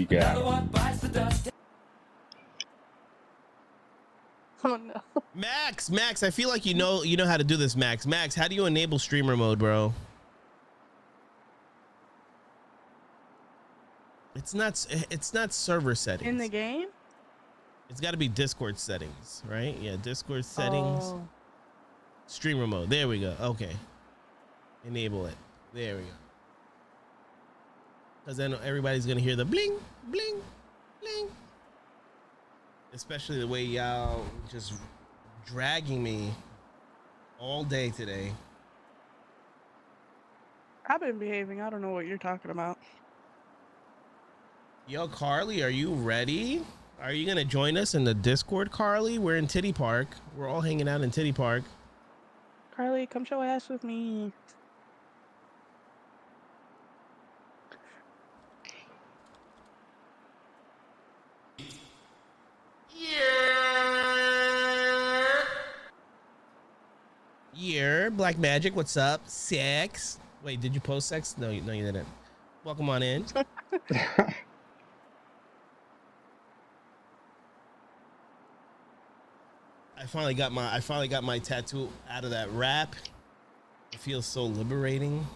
You got it. Oh no. Max, I feel like you know how to do this, Max. Max, how do you enable streamer mode, bro? It's not server settings. In the game? It's got to be Discord settings, right? Yeah, Discord settings. Oh. Streamer mode. There we go. Okay. Enable it. There we go. Because then everybody's going to hear the bling, bling, bling. Especially the way y'all just dragging me all day today. I've been behaving. I don't know what you're talking about. Yo, Carly, are you ready? Are you going to join us in the Discord, Carly? We're in Titty Park. We're all hanging out in Titty Park. Carly, come show ass with me. Yeah, Black Magic, what's up? Sex. Wait, did you post sex? No, you didn't. Welcome on in. I finally got my tattoo out of that wrap. It feels so liberating.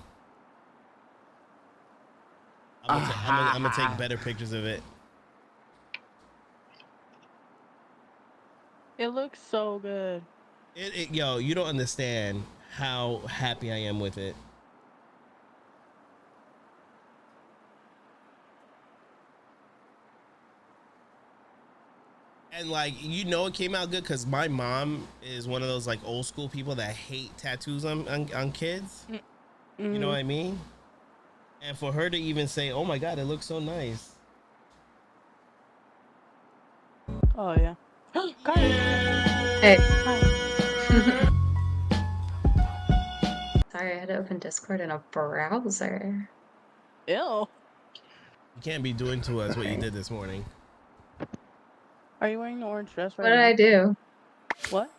I'm gonna take better pictures of it. It looks so good. Yo, you don't understand how happy I am with it. And like, it came out good because my mom is one of those like old school people that hate tattoos on kids. Mm-hmm. You know what I mean? And for her to even say, "Oh my God, it looks so nice." Oh yeah. Carly. Hey. Hi. Sorry, I had to open Discord in a browser. Ew. You can't be doing to us what you did this morning. Are you wearing the orange dress right What did now? I do? What?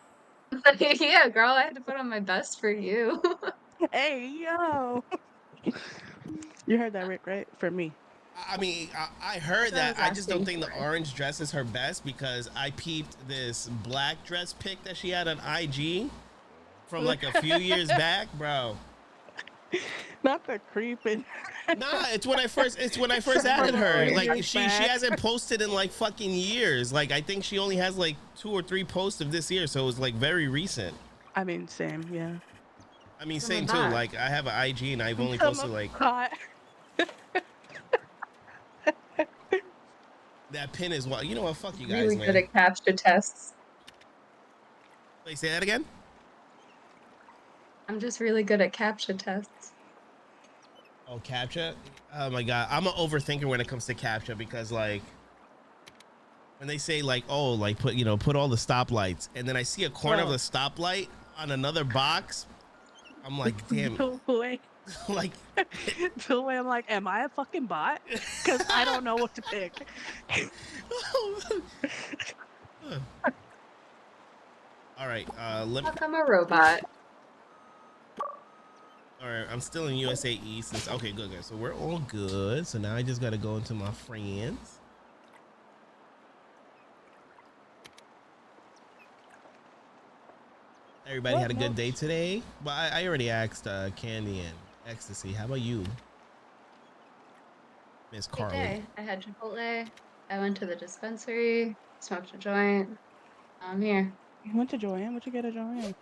Yeah, girl, I had to put on my best for you. Hey, yo. You heard that, Rick, right? For me. I mean, I heard that. That's what I I was just don't asking think the for. orange dress is her best because I peeped this black dress pic that she had on IG from like a few years back, bro. Not the creeping. Nah, it's when I first added her. From Like years she back. hasn't posted in like fucking years. Like I think she only has like 2 or 3 posts of this year, so it was like very recent. I mean, same, yeah. I mean, From same the too. back. Like I have an IG and I've only Come posted like hot. that pin is what. You know what? Fuck you guys, Really man. good at captcha tests. Wait, say that again. I'm just really good at captcha tests. Oh, CAPTCHA? Oh my God. I'm an overthinker when it comes to CAPTCHA because like when they say like, oh, like put all the stoplights and then I see a corner of the stoplight on another box. I'm like, damn. Like To the way I'm like, am I a fucking bot? Because I don't know what to pick. All right. How come a robot? All right. I'm still in USA East. Okay, good. So we're all good. So now I just got to go into my friends. Everybody had a good day today. Well, I already asked Candy and Ecstasy. How about you, Miss Good Carly? day. I had Chipotle. I went to the dispensary, smoked a joint. I'm here. You went to Joanne? What'd you get at Joanne?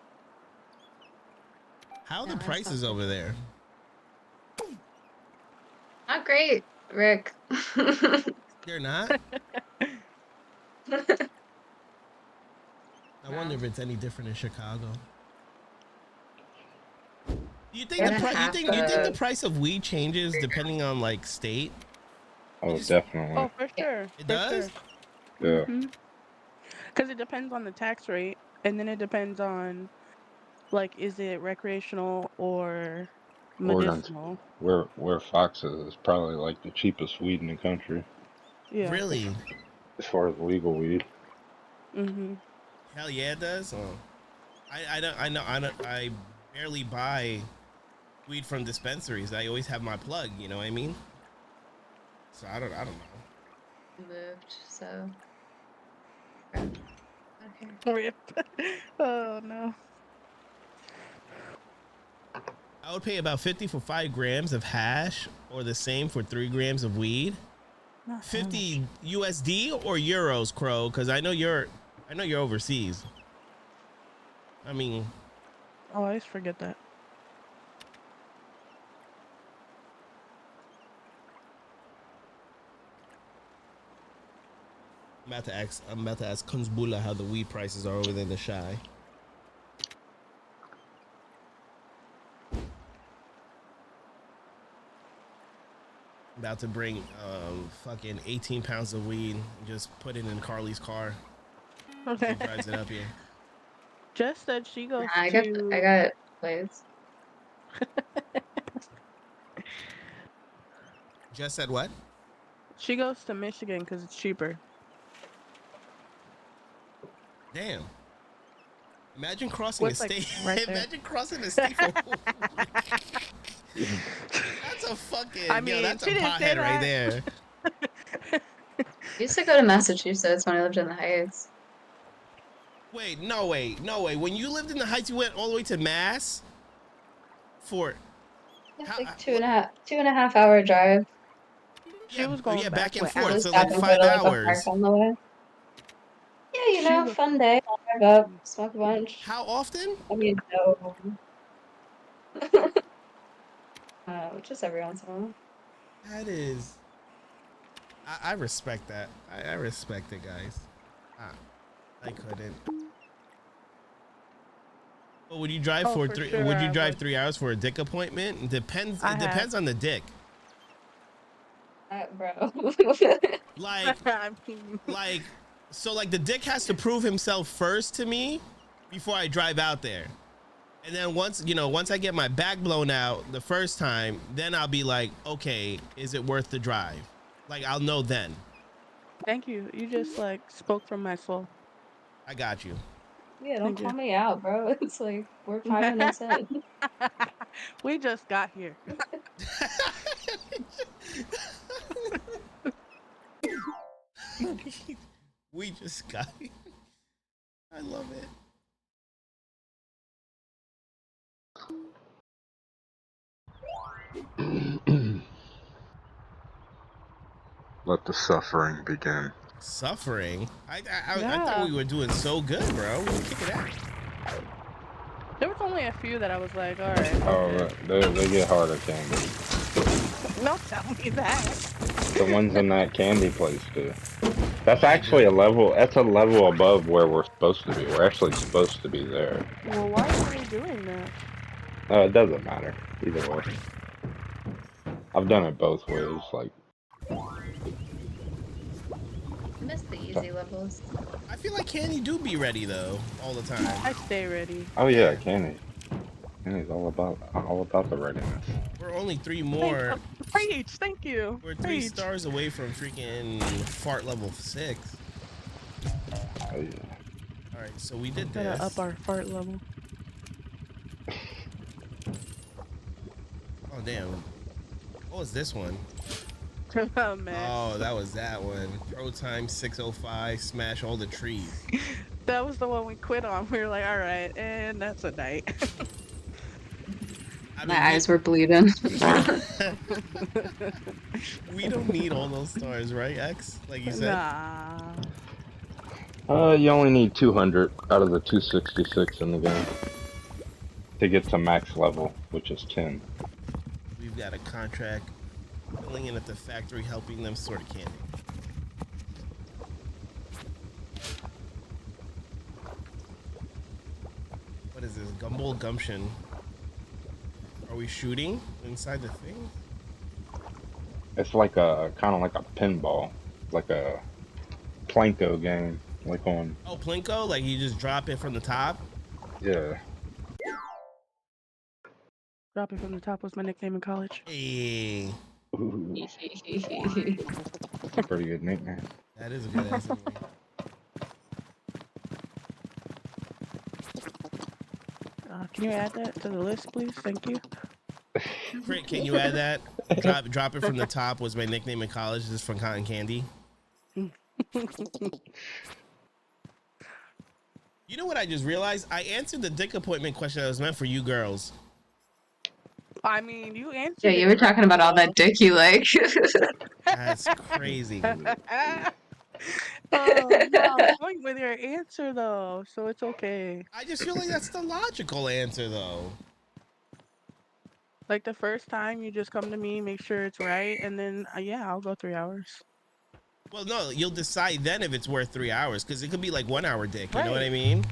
How are No, the I prices smoked over there? Not great, Rick. They're not. I wonder if it's any different in Chicago. Do you think Gonna have you think the to- price of weed changes depending on like state? Oh, definitely. Oh, for sure. It for does? Sure. Yeah. Because it depends on the tax rate, and then it depends on, like, is it recreational or Oregon, medicinal? where Fox is probably like the cheapest weed in the country Yeah. Really? as far as legal weed. Mm-hmm. Hell yeah, it does. Oh. I barely buy weed from dispensaries. I always have my plug. You know what I mean? So I don't know. moved, so. Okay. Rip. Oh no. I would pay about 50 for 5 grams of hash, or the same for 3 grams of weed. Not that 50 much. USD or euros, Crow? Because I know you're overseas. I mean, Oh, I always forget that. I'm about to ask Kunzbula how the weed prices are over there in the Shy. About to bring fucking 18 pounds of weed and just put it in Carly's car. She drives it up here. Jess said she goes I to. got plates. Jess said what? She goes to Michigan because it's cheaper. Damn. Imagine crossing What's, a like, state. right there? Imagine crossing a state for That's a fucking I mean, that's a she didn't say pothead right that. there. I used to go to Massachusetts when I lived in the Heights. Wait, no way. When you lived in the Heights, you went all the way to Mass for Yeah, How- like 2.5 hour drive. She was going back and with forth, Alex. so Stop like and 5 go to like a hours. park on the way. Yeah, you She know, was- fun day. I'll drive up, smoke a bunch. How often? I mean, no. Just every once in a while. That is. I respect that. I respect it, guys. I couldn't. But would you drive Oh, for for 3? sure Would you I drive would. 3 hours for a dick appointment? It depends. I It have. depends on the dick. Bro. Like, I mean, so like the dick has to prove himself first to me before I drive out there. And then once I get my back blown out the first time, then I'll be like, okay, is it worth the drive? Like, I'll know then. thank you. You just like spoke from my soul. I got you. Yeah, don't Thank you. call me out, bro. It's like we're 5 minutes in. We just got here. We just got it. I love it. Let the suffering begin. Suffering? I Yeah. thought we were doing so good, bro. We kick it out. There was only a few that I was like, all right. Oh, Okay. they get harder, Candy. Don't tell me that. The ones in that candy place do. That's actually a level. That's a level above where we're supposed to be. We're actually supposed to be there. Well, why are we doing that? It doesn't matter either way. I've done it both ways. Like, I miss the easy levels. I feel like Candy do be ready though all the time. I stay ready. oh yeah, Candy. Candy's all about the readiness. We're only 3 more. Preach, thank you. We're 3 Preach. stars away from freaking fart level 6. Oh yeah. All right, so we did Gotta this. up our fart level. Oh damn. What was this one? Oh man, Oh, that was that one. Pro time 605. Smash all the trees. that was the one we quit on. We were like, all right, and that's a night. I My mean, eyes were bleeding. we don't need all those stars, right, X? Like you said. Nah. You only need 200 out of the 266 in the game to get to max level, which is 10. We've got a contract filling in at the factory, helping them sort candy. What is this? Gumball Gumption. Are we shooting inside the thing? It's like a kind of like a pinball, like a Planko game, like on. Oh, Plinko? Like you just drop it from the top? Yeah. Drop it from the top was my nickname in college. Hey, Ooh, that's a pretty good nickname. that is a good ass anyway. Can you add that to the list, please? Thank you. Crit, can you add that? Drop it from the top was my nickname in college, just from cotton candy. You know what I just realized? I answered the dick appointment question that was meant for you girls. I mean, you answered. Yeah, you were talking about all that dick you like. That's crazy. Oh, you on point with your answer though, so it's okay. I just feel like that's the logical answer, though. Like the first time, you just come to me, make sure it's right, and then yeah, I'll go 3 hours. Well, no, you'll decide then if it's worth 3 hours, because it could be like 1 hour dick. You know what I Right. mean?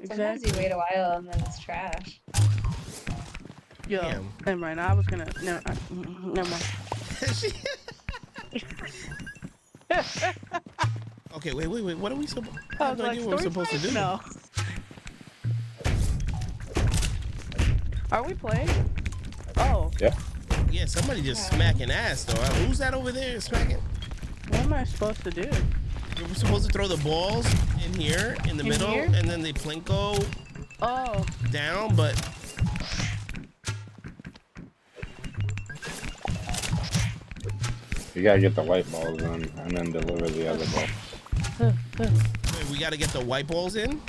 Sometimes you wait a while and then it's trash. Yo, Damn. never mind. I was gonna. Never mind. Okay, wait. What are we supposed? I I have was no like, idea what we're story supposed to do. time? No. Are we playing? Oh, Yeah. Yeah, somebody just smacking ass though. Who's that over there smacking? what am I supposed to do? We're supposed to throw the balls in here, in the In middle, here? and then they plinko Oh, down, but You gotta get the white balls in and then deliver the other balls. wait, we gotta get the white balls in?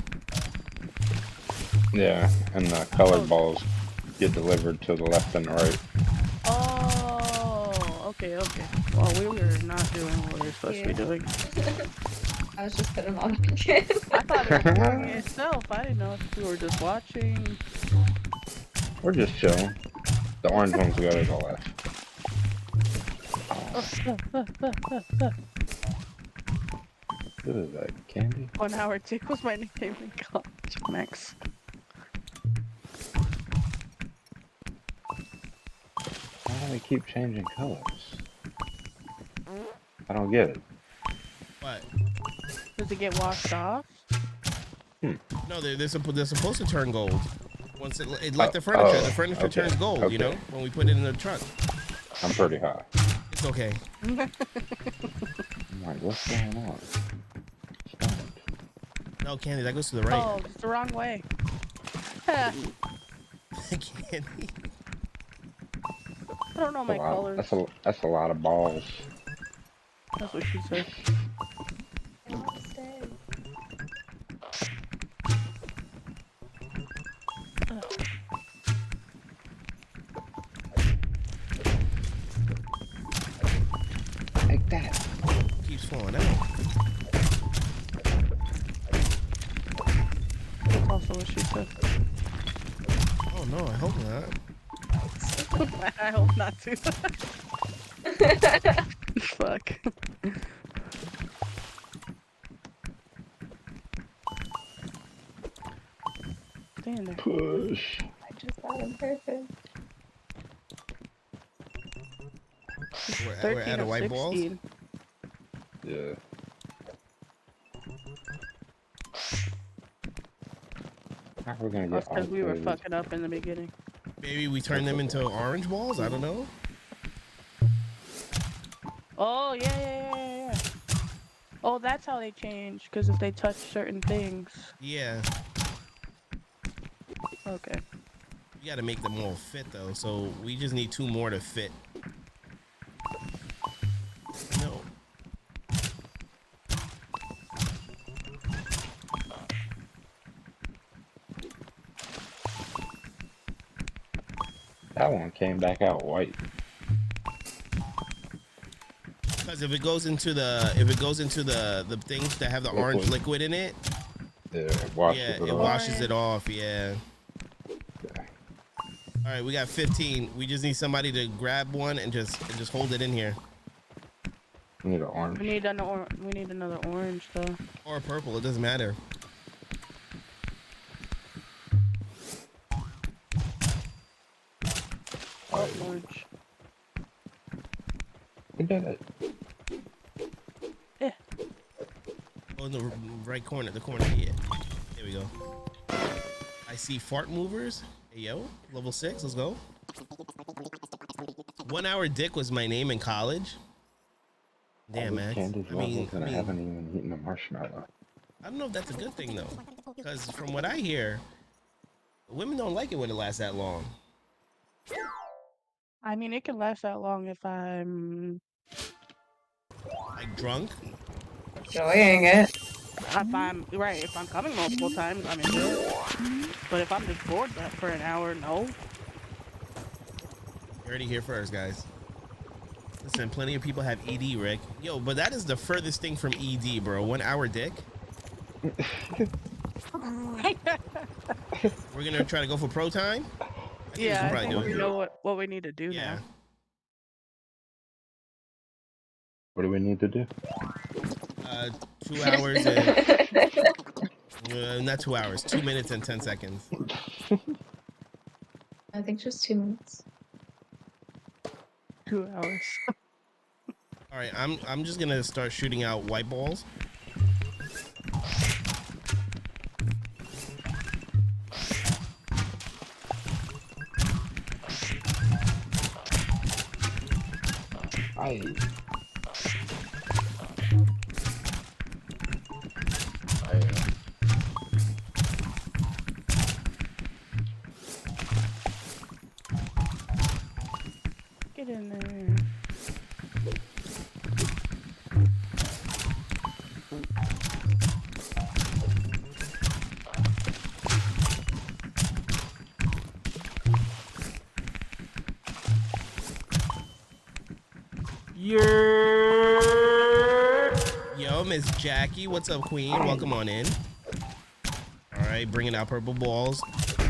Yeah, and the colored balls get delivered to the left and the right. oh, okay. Well, we were not doing what we were supposed to be doing. I was just putting them on again. I thought it was doing it itself. I didn't know if we were just watching. We're just chilling. The orange ones go to the left. What is that, candy? 1 hour tick was my nickname in college, Max. Why do they keep changing colors? I don't get it. What? Does it get washed off? No, they're supposed to turn gold. Once it like the furniture. The furniture okay, turns gold, you know, okay. when we put it in the truck. I'm pretty high. It's okay. I'm like, what's going on? Stoned. No, Candy, that goes to the right. Oh, it's the wrong way. Candy. I don't know my colors. That's a lot of balls. That's what she said. Like that. Keeps falling out. That's also what she said. Oh no, I hope not. I hope not to. Fuck. Stand there. Push. I just got him perfect. We're out of white balls. Yeah. How are we gonna That's get because we were all fucking up in the beginning. Maybe we turn them into orange balls. I don't know. Oh, yeah. Oh, that's how they change. Because if they touch certain things. Yeah, Okay. you got to make them all fit though. So we just need 2 more to fit. No. That one came back out white. Because if it goes into the things that have the orange liquid in it, Yeah, it washes yeah, it it off. washes it off. Yeah. Yeah. All right, we got 15. We just need somebody to grab one and just hold it in here. We need an orange. We need another orange though. Or purple, it doesn't matter. Oh, orange. We did it. Yeah. Oh, in the right corner, the corner. Yeah. There we go. I see fart movers. Hey, yo, level 6. Let's go. 1 hour dick was my name in college. Damn, man. Candy's levels and I haven't even eaten a marshmallow. I don't know if that's a good thing though, because from what I hear, women don't like it when it lasts that long. I mean, it can last that long if I'm. I Like drunk? Enjoying it. If I'm coming multiple times, I'm into it. But if I'm just bored for an hour, no. You heard it here first, guys. Listen, plenty of people have ED, Rick. Yo, but that is the furthest thing from ED, bro. 1 hour dick. We're gonna try to go for pro time. Yeah, I probably think do we it. know what we need to do Yeah. now. What do we need to do? 2 hours and not 2 hours. 2 minutes and 10 seconds. I think just 2 minutes. 2 hours. All right, I'm just gonna start shooting out white balls. I. Get in there. Yo, Miss Jackie, what's up, Queen? Welcome on in. All right, bringing out purple balls.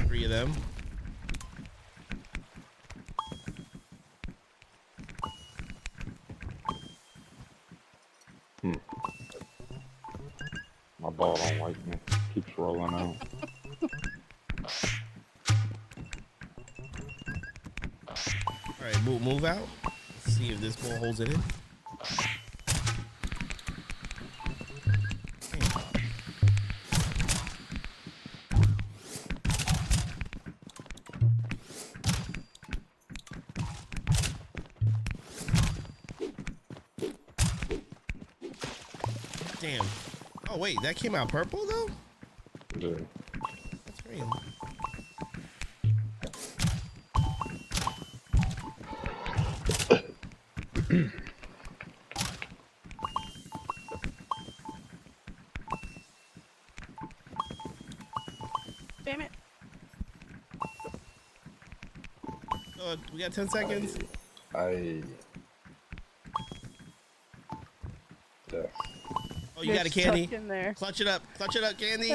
3 of them. My ball don't like me. Keeps rolling out. All right, move out. Let's see if this ball holds it in. Damn. Oh wait, that came out purple though? Yeah. That's crazy. Damn it. We got 10 seconds. I. Yeah. Oh, you got a It's candy? stuck in there. Clutch it up, Candy.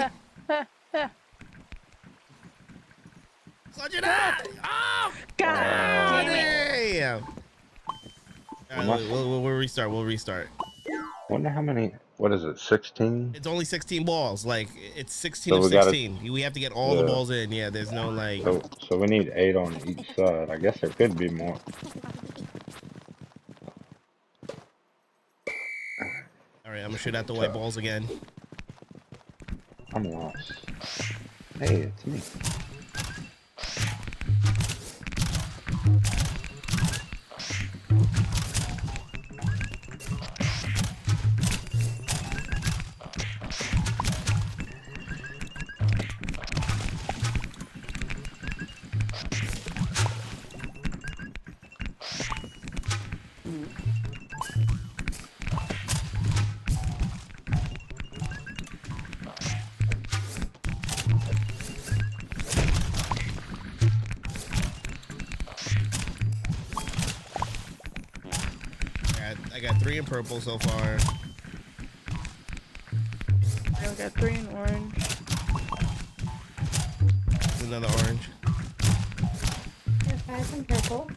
Clutch it up! Oh! God damn it. Damn! All right, we'll restart. We'll restart. Wonder how many. What is it? 16? It's only 16 balls. Like it's 16 So of we gotta- 16. We have to get all the Yeah. balls in. Yeah, there's no like. So we need 8 on each side. I guess there could be more. All right, I'm gonna shoot out the white balls again. I'm lost. Hey, it's me. I got 3 in purple so far. I got 3 in orange. There's another orange. There's 5 in purple.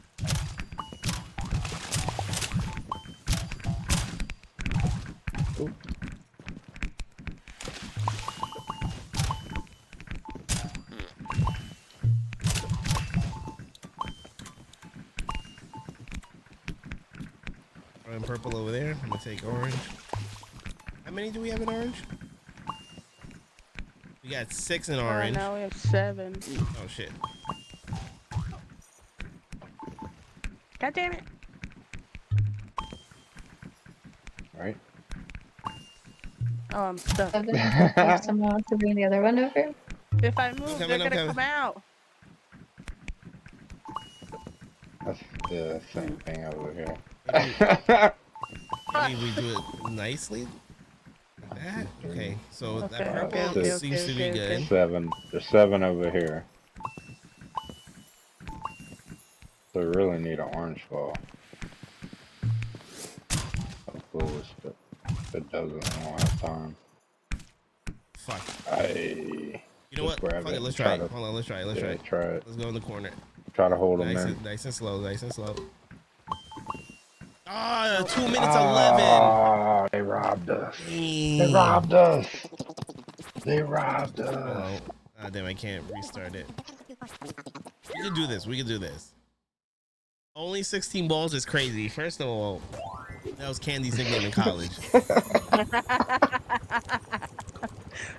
In purple over there. I'm gonna take orange. How many do we have in orange? We got 6 in orange. Now we have 7. Oh shit. God damn it. Right? Oh, I'm stuck. 7. If someone wants to bring the other one over. If I move, coming, they're I'm gonna coming. come out. That's the same thing over here. Maybe we do it nicely. Like that. Okay. So that Okay, purple okay, okay, seems to be okay, good. okay. 7. There's 7 over here. So we really need an orange ball. Hopefully this, but if it doesn't, I don't have time. Fuck. I You know just what? grab Fuck it it. and Let's try it. to, Hold on. Let's try it. Let's try yeah, it. try it. Let's go in the corner. Try to hold them Nice in. and nice and slow. Nice and slow. Ah, 2 minutes 11. Ah, they robbed us. They Dang. robbed us. They robbed Hold us. on. Ah, damn, I can't restart it. We can do this. We can do this. Only 16 balls is crazy. First of all, that was Candy's nickname in college.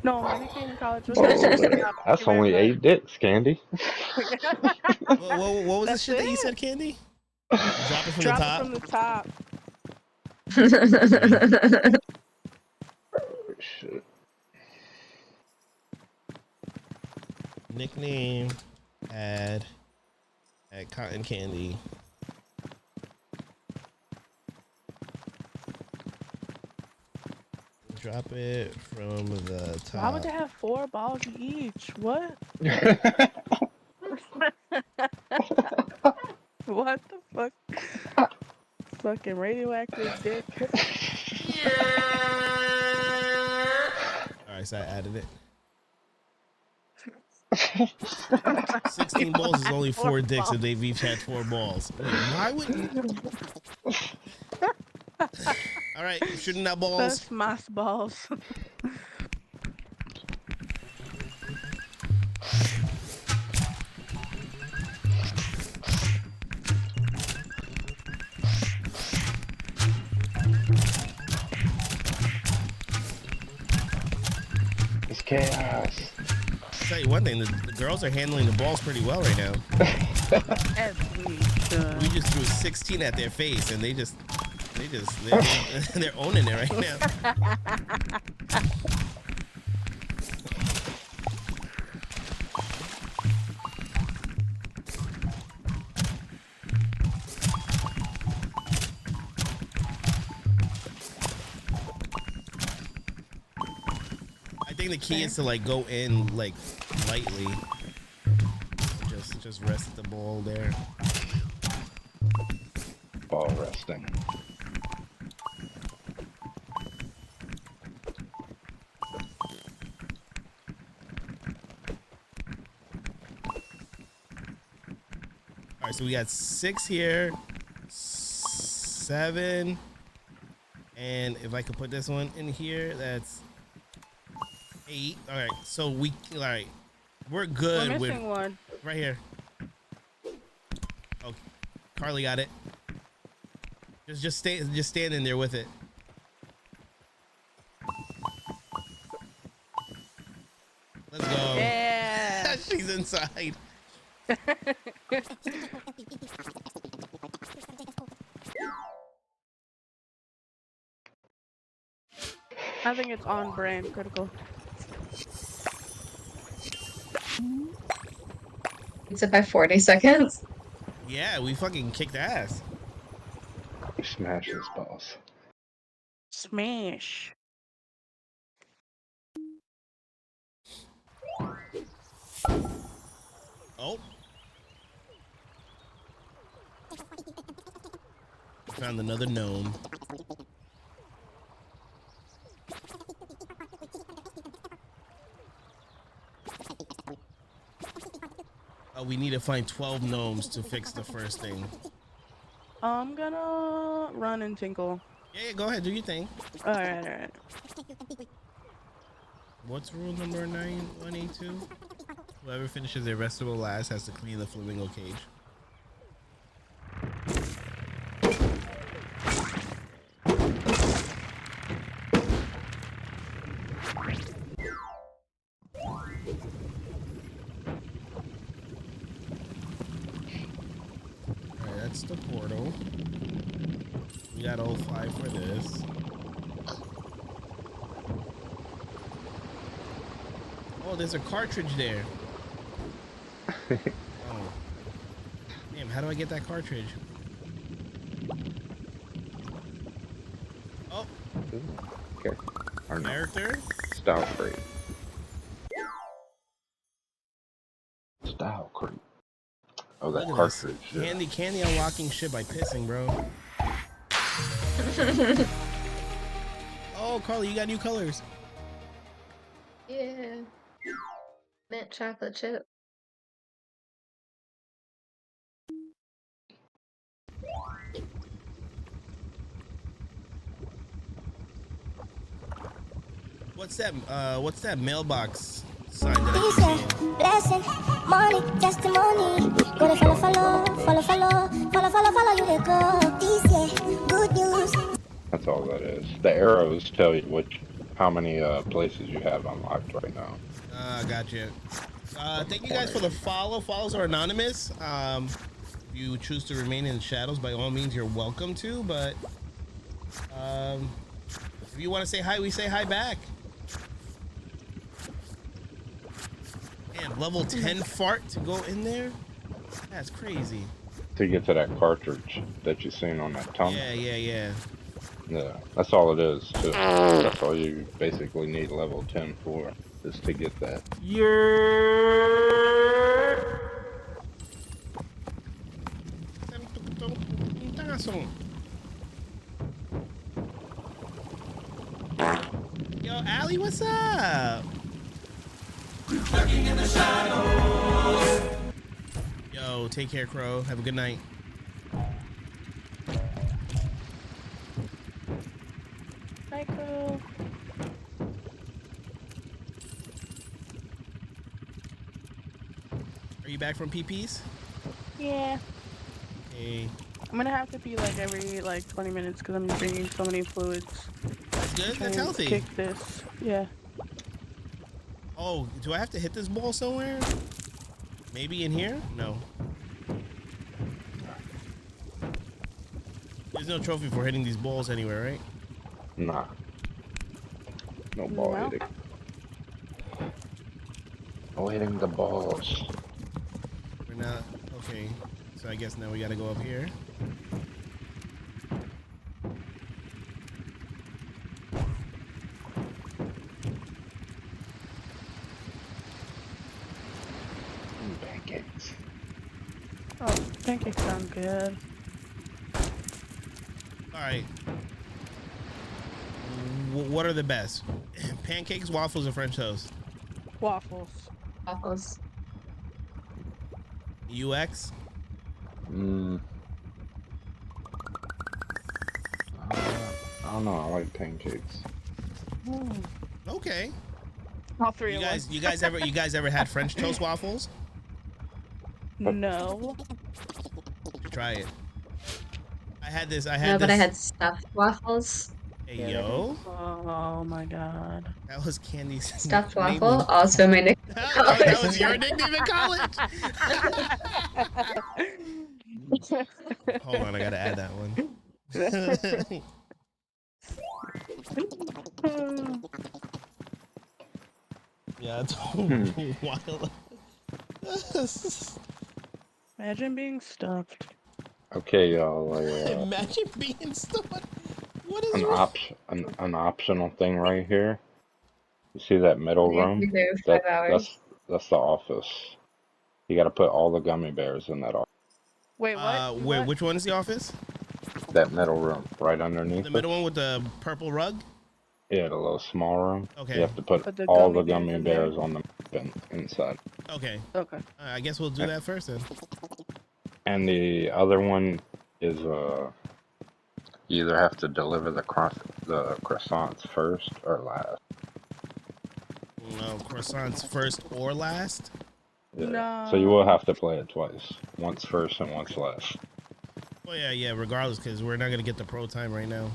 No, my nickname in college was Oh, Candy. Thank that's you very only much. 8 dicks, Candy. What was the That's shit that you it. said, Candy? Drop it from Drop the it top. from the top. Oh, shit. Nickname at Cotton Candy. Drop it from the top. Why would they have 4 balls each? What? What the fuck? Fucking radioactive dick. All right, so I added it. 16 balls is only 4 dicks, and they've each had 4 balls. Wait, why would? All right, shooting out balls. That's mass balls. It's chaos. I'll tell you one thing: the girls are handling the balls pretty well right now. Every We just threw 16 at their face, and they're they're owning it right now. I think the key is to like go in like lightly. Just rest the ball there. Ball resting. All right, so we got 6 here, 7, and if I could put this one in here, that's 8. All right, so we're We're good with missing one. right here. Oh, Carly got it. Just stand in there with it. Let's go. Yeah. She's inside. I think it's on brand critical. It's it by 40 seconds. Yeah, we fucking kicked ass. We smash his balls. Smash. Oh. Found another gnome. Oh, we need to find 12 gnomes to fix the first thing. I'm gonna run and tinkle. Yeah, go ahead, do your thing. Alright. What's rule number 9182? Whoever finishes their vegetable last has to clean the flamingo cage. Alright, that's the portal. We got all 5 for this. Oh, there's a cartridge there. Oh. Damn, how do I get that cartridge? Ooh, okay. Or no. Character? Style creep. Style creep. Oh, that Look at this. cartridge. Yeah. Candy unlocking shit by pissing, bro. Oh, Carly, you got new colors. Yeah. Mint chocolate chip. What's that mailbox sign that I keep seeing? Blessing, money, testimony. Gotta follow you to go. This year, good news. That's all that is. The arrows tell you how many places you have unlocked right now. Gotcha. Thank you guys for the follow. Follows are anonymous. If you choose to remain in the shadows, by all means, you're welcome to. But if you want to say hi, we say hi back. Man, level 10 fart to go in there? That's crazy. To get to that cartridge that you seen on that tongue. Yeah. Yeah, that's all it is, too. That's all you basically need level 10 for, is to get that. Yo, Allie, what's up? Yo, take care, Crow. Have a good night. Hi, Crow. Are you back from PPs? Yeah. Hey, I'm gonna have to pee like every 20 minutes because I'm drinking so many fluids. that's good. That's Trying to healthy. Kick this. Yeah. Oh, do I have to hit this ball somewhere? Maybe in here? No. There's no trophy for hitting these balls anywhere, right? Nah. No ball No. hitting. No hitting the balls. We're not. Okay. So I guess now we gotta go up here. Pancakes. Oh, pancakes sound good. All right. What are the best? Pancakes, waffles, or French toast? Waffles. Waffles. UX? I don't know. I like pancakes. Okay. All three You of guys, us. you guys ever had French toast waffles? No. Try it. I had this. No, but I had stuffed waffles. Hey, yo, Oh my god. that was Candy's Stuffed nickname waffle, in- also my nickname. that was your nickname in college. Hold on, I gotta add that one. Yeah, it's wild. Imagine being stuffed. Okay, y'all. Imagine being stuck. What is An wrong? an optional thing right here. You see that middle You're room? there 5 hours. That's the office. You got to put all the gummy bears in that office. Wait, what? Wait, What? which one is the office? That middle room, right underneath The it. middle one with the purple rug? Yeah, the little small room. Okay. You have to put Put the all gummy the gummy bears in there? bears on the inside. Okay. Okay. I guess we'll do that first then. And the other one is you either have to deliver the croissants first or last. No, croissants first or last? Yeah. So you will have to play it twice. Once first and once last. Oh yeah, regardless, because we're not gonna get the pro time right now.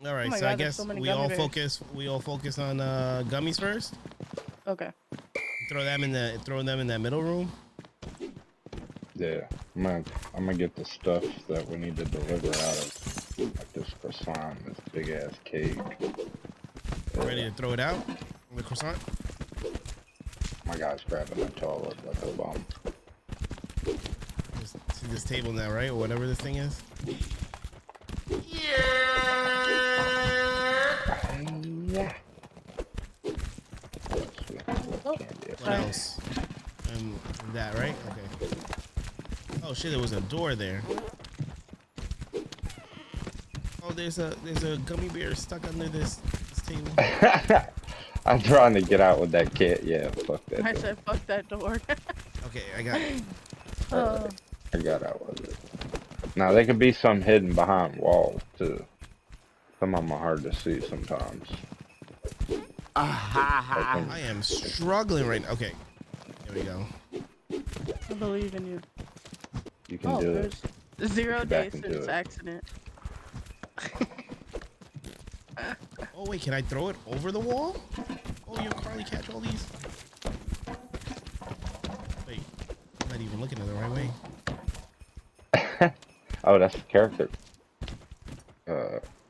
All right, Oh my so I God, there's guess so many we gummy all bears. focus on gummies first. Okay. Throw them in that middle room. Yeah. I'm gonna get the stuff that we need to deliver out of like this croissant, this big ass cake. Ready to throw it out? The croissant. My guy's grabbing the toilet like a bum. This table now, right? Or whatever this thing is. And that, right? Okay. Oh shit, there was a door there. Oh, there's a gummy bear stuck under this table. I'm trying to get out with that kit. Yeah, fuck that. I door. said, fuck that door. Okay, I got it. Oh, I got out with it. Now there could be some hidden behind walls too. Some of them are hard to see sometimes. I am struggling right now. Okay, there we go. I believe in you. You can Oh, do it. there's 0 Get back days into since it. accident. Oh wait, can I throw it over the wall? Oh, you Carly catch all these? Wait, I'm not even looking at the right way. Oh, that's the character.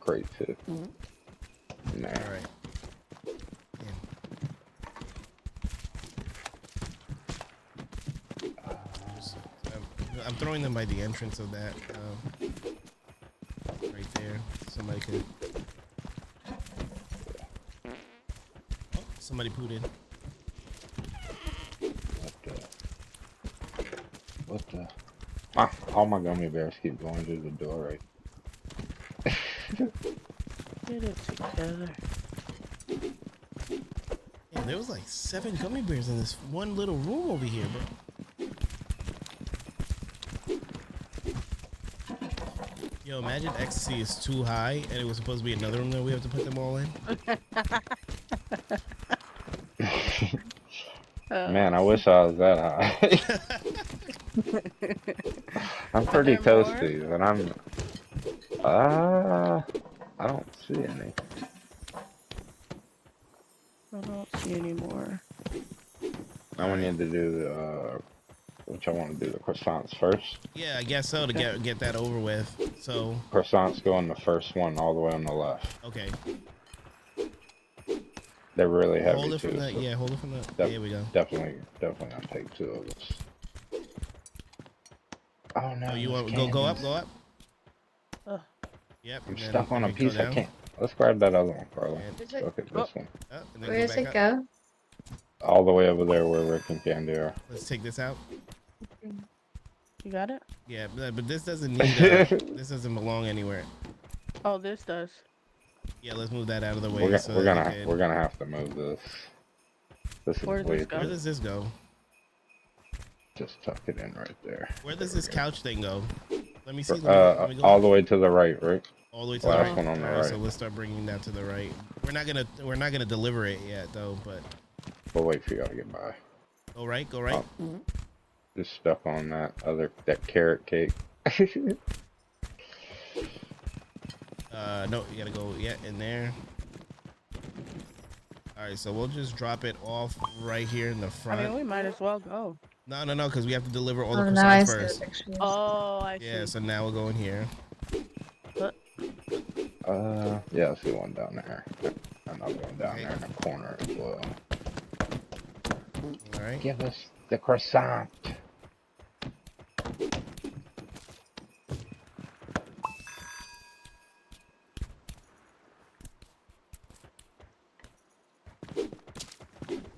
Crate too. Nah. All right. I'm throwing them by the entrance of that. Right there. Somebody could. Oh, somebody pooed in. What the? Ah, all my gummy bears keep going through the door, right? Get it together. Yeah, there was like 7 gummy bears in this one little room over here, bro. Yo, imagine ecstasy is too high and it was supposed to be another room that we have to put them all in. Man, I wish I was that high. I'm pretty there more? toasty, but I'm. I don't see any. I don't see any more. Now we need to do which I want to do the croissants first. Yeah, I guess so, to get that over with. So, Croissants go on the first one, all the way on the left. okay. They're really heavy Hold it too. from the, so yeah, hold it from the, def- here we go. Definitely, I'll take 2 of those. Oh no! Oh, you there's want, go up, candies. go up? Ugh. Yep. I'm and then stuck on a we go piece. I down. can't. Let's grab that other one, Carla. And- Is it- Look at this one. Oh, and then Where go does back it up. go? All the way over there where Rick and Candy are. Let's take this out. You got it? Yeah, but this doesn't need. This doesn't belong anywhere. Oh, this does. Yeah, let's move that out of the way. We're so gonna that we can- we're gonna have to move this. This is Where does way this go? Where too. does this go? Just tuck it in right there. Where does There we this go. couch thing go? Let me see. Let me go All the way to the right, Rick. all the way to the last right. one on the Alright, so right. let's start bringing that to the right. We're not gonna deliver it yet though. But We'll wait for y'all to get by. go right, go right. Oh. Just stuck on that carrot cake. No, you gotta go in there. All right, so we'll just drop it off right here in the I front. mean, we might as well go. No, because we have to deliver all the Oh, now I croissants see the first. pictures. Oh, I Yeah, see. so now we'll go in here. Yeah, I see one down there. Another one down Okay. there in the corner as well. All right. Give us the croissant.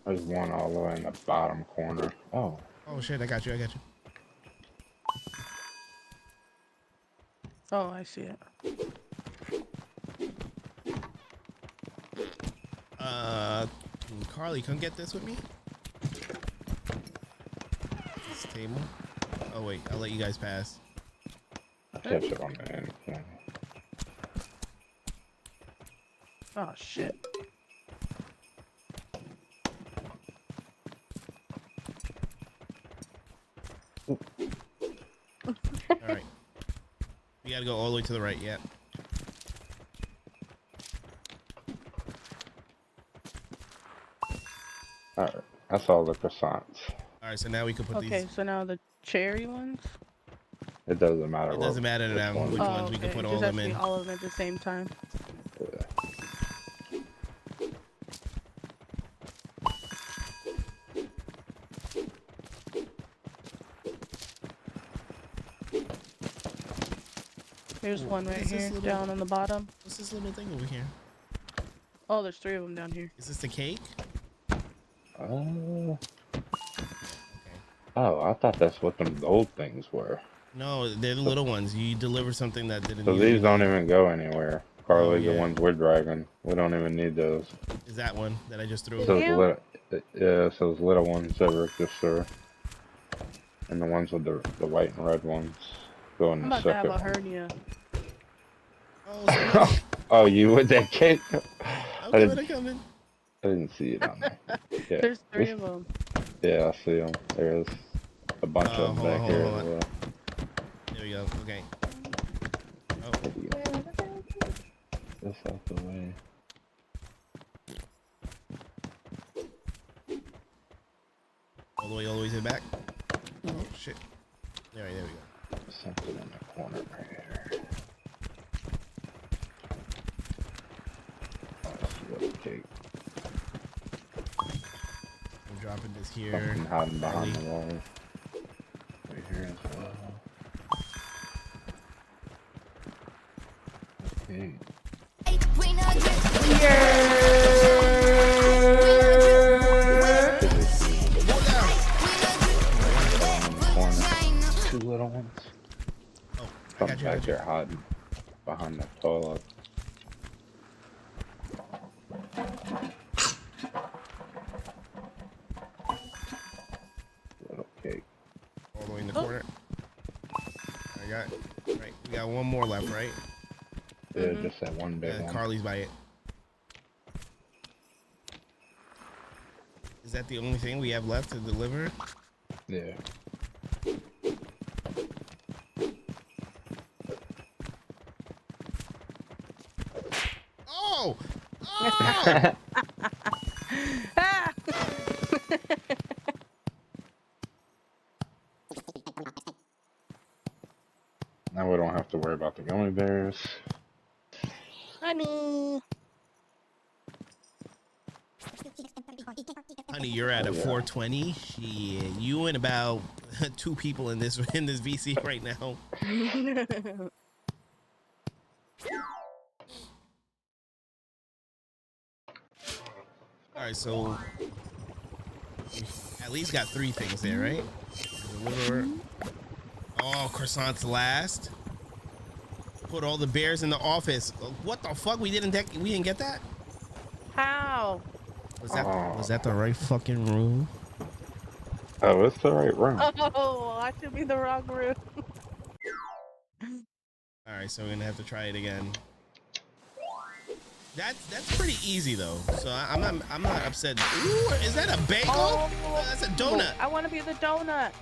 There's one all the way in the bottom corner. Oh, Oh shit, I got you. Oh, I see it. Carly, come get this with me. This table. Oh wait, I'll let you guys pass. catch it on the end. Yeah. Oh shit. All right. We gotta go all the way to the right. Yeah. Alright, that's all the croissants. All right, so now we can put Okay, these. so now the cherry ones. It doesn't matter. It doesn't matter which now one. which Oh, ones we can okay. put It all just has them to be in. all of them at the same time. Yeah. Here's Ooh, one right is this here, little- down on the bottom. What's this little thing over here? Oh, there's 3 of them down here. Is this the cake? Uh, Okay. Oh, I thought that's what them old things were. No, they're the little ones. You deliver something that didn't So need to be these don't delivered. even go anywhere. Carly, the yeah. ones we're dragging, we don't even need those. Is that one that I just threw? Those Ew. little, yeah, it's those little ones that Rick just threw. And the ones with the white and red ones go in I'm the about to have second a one. hernia. Oh, somebody. Oh, you with that cake? I'm I coming, didn't, I'm coming. I didn't see it on there. Yeah, There's 3 of them. yeah, I see them. There's a bunch of them Hold on, back hold on, here hold as on. well. There we go. Okay. Oh, There you go. This out the way. all the way to the back. Oh shit. There we go. Something in the corner right here. Oh, that's a little cake. I'm dropping this here. Something hiding behind Charlie. the wall. Right here as well. Okay. Two little ones. Oh, I Something got you. I back got you. there hiding behind the toilet. Little cake. All the way in the corner. I got. Right. We got one more left, right? Yeah, just that one big one. Carly's by it. Is that the only thing we have left to deliver? Yeah. Oh! Oh! Ah! Now we don't have to worry about the gummy bears. Honey. Honey, you're at a 420. Shit, you and about 2 people in this VC right now. All right, so we at least got 3 things there, right? Deliver. Oh, croissants last. Put all the bears in the office. What the fuck? We didn't get that? How? Was that the right fucking room? Oh, it's the right room. Oh, I should be the wrong room. All right, so we're gonna have to try it again. That's pretty easy though, so I'm not upset. Ooh, is that a bagel? Oh, That's a donut. I want to be the donut.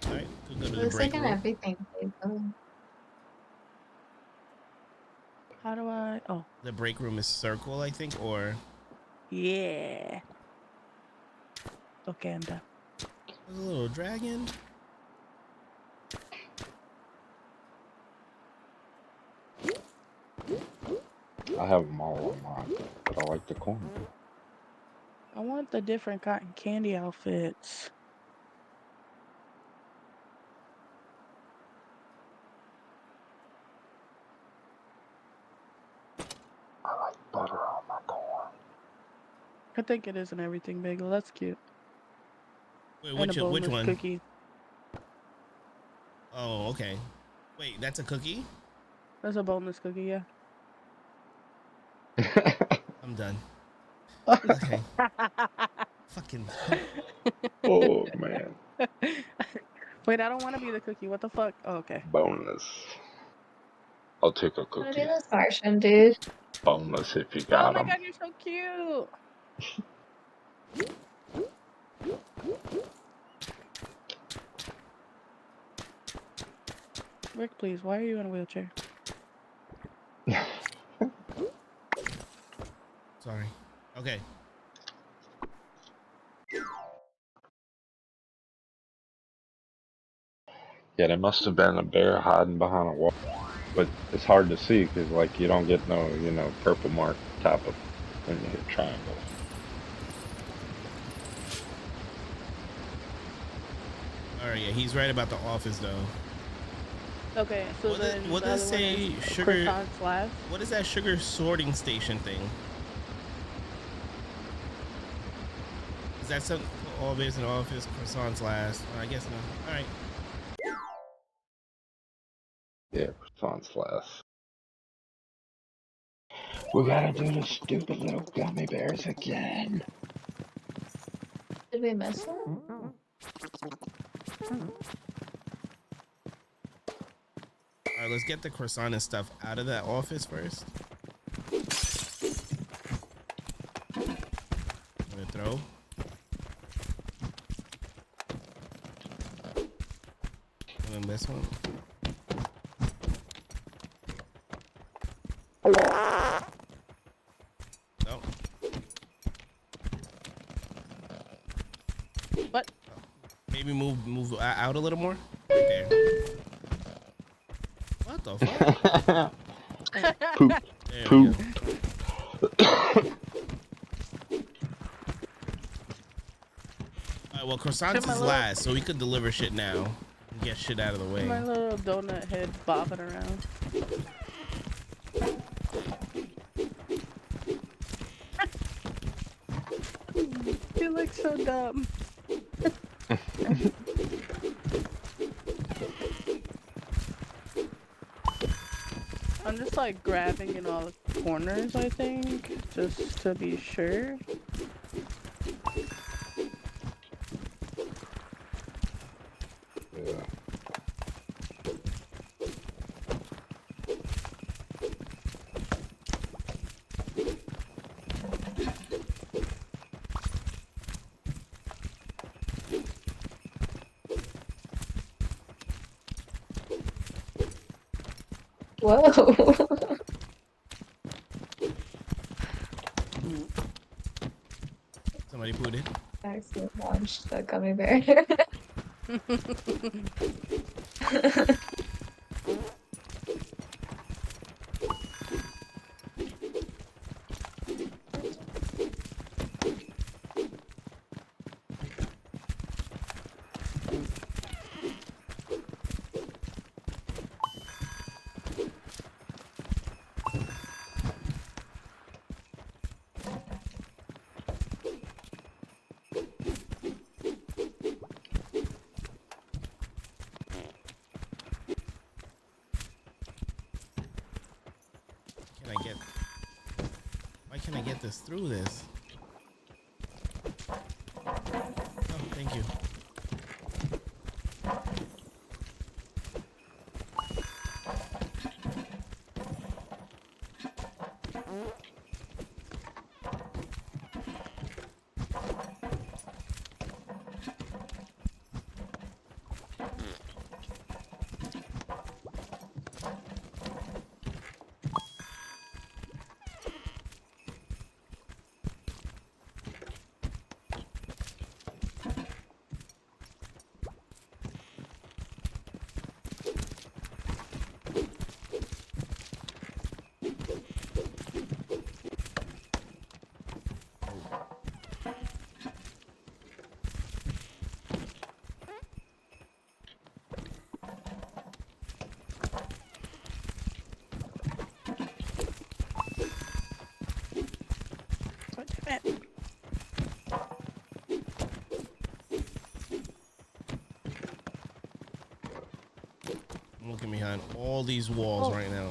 All right, we'll go to the Looks break like room. everything. How do I? Oh, The break room is circle, I think, or yeah. Okay, I'm done. a little dragon. I have them all on mine, but I like the corn. I want the different cotton candy outfits. I like butter on my corn. I think it is an everything bagel. That's cute. Wait, And a which boneless one? cookie. Oh, okay. Wait, that's a cookie? That's a boneless cookie, yeah. I'm done. Okay. Fucking. Oh man, Wait, I don't want to be the cookie. What the fuck? Oh, okay. boneless. I'll take a What cookie. is this Martian dude? Boneless if you Oh got my them. god, you're so cute. Rick, please, why are you in a wheelchair? Sorry. Okay. Yeah, there must have been a bear hiding behind a wall, but it's hard to see because like you don't get no purple mark top of when you hit triangle. All right. Yeah, he's right about the office though. Okay, so What does- then what the does other one say is sugar- croissants last. What is that sugar sorting station thing? Is that some? all base in the office. Croissants last. I guess no. All right. Yeah, croissants last. We gotta do the stupid little gummy bears again. Did we miss one? All right, let's get the croissant and stuff out of that office first. I'm gonna throw. And then this one. No. What? Maybe move out a little more. Right there. What the fuck? Poop. There we Poop. go. Alright, well, croissants Should my is little- last, so we could deliver shit now and get shit out of the way. My little donut head bobbing around. You look so dumb. I'm just like grabbing in all the corners, I think, just to be sure. Yeah. Whoa. Somebody put it. I accidentally launched the gummy bear. Why can't I get this through this? Oh, thank you. I'm looking behind all these walls right now.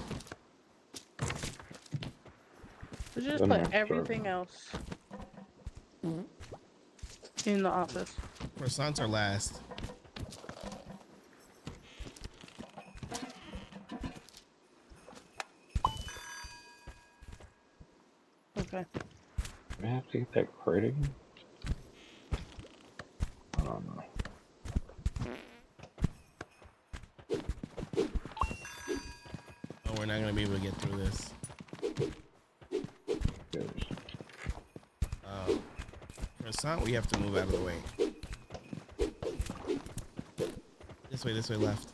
We just I'm put not everything else in the office. Croissants are last. Okay. We have to get that crate again? I don't know. Oh, we're not gonna be able to get through this. Croissant, we have to move out of the way. This way, left.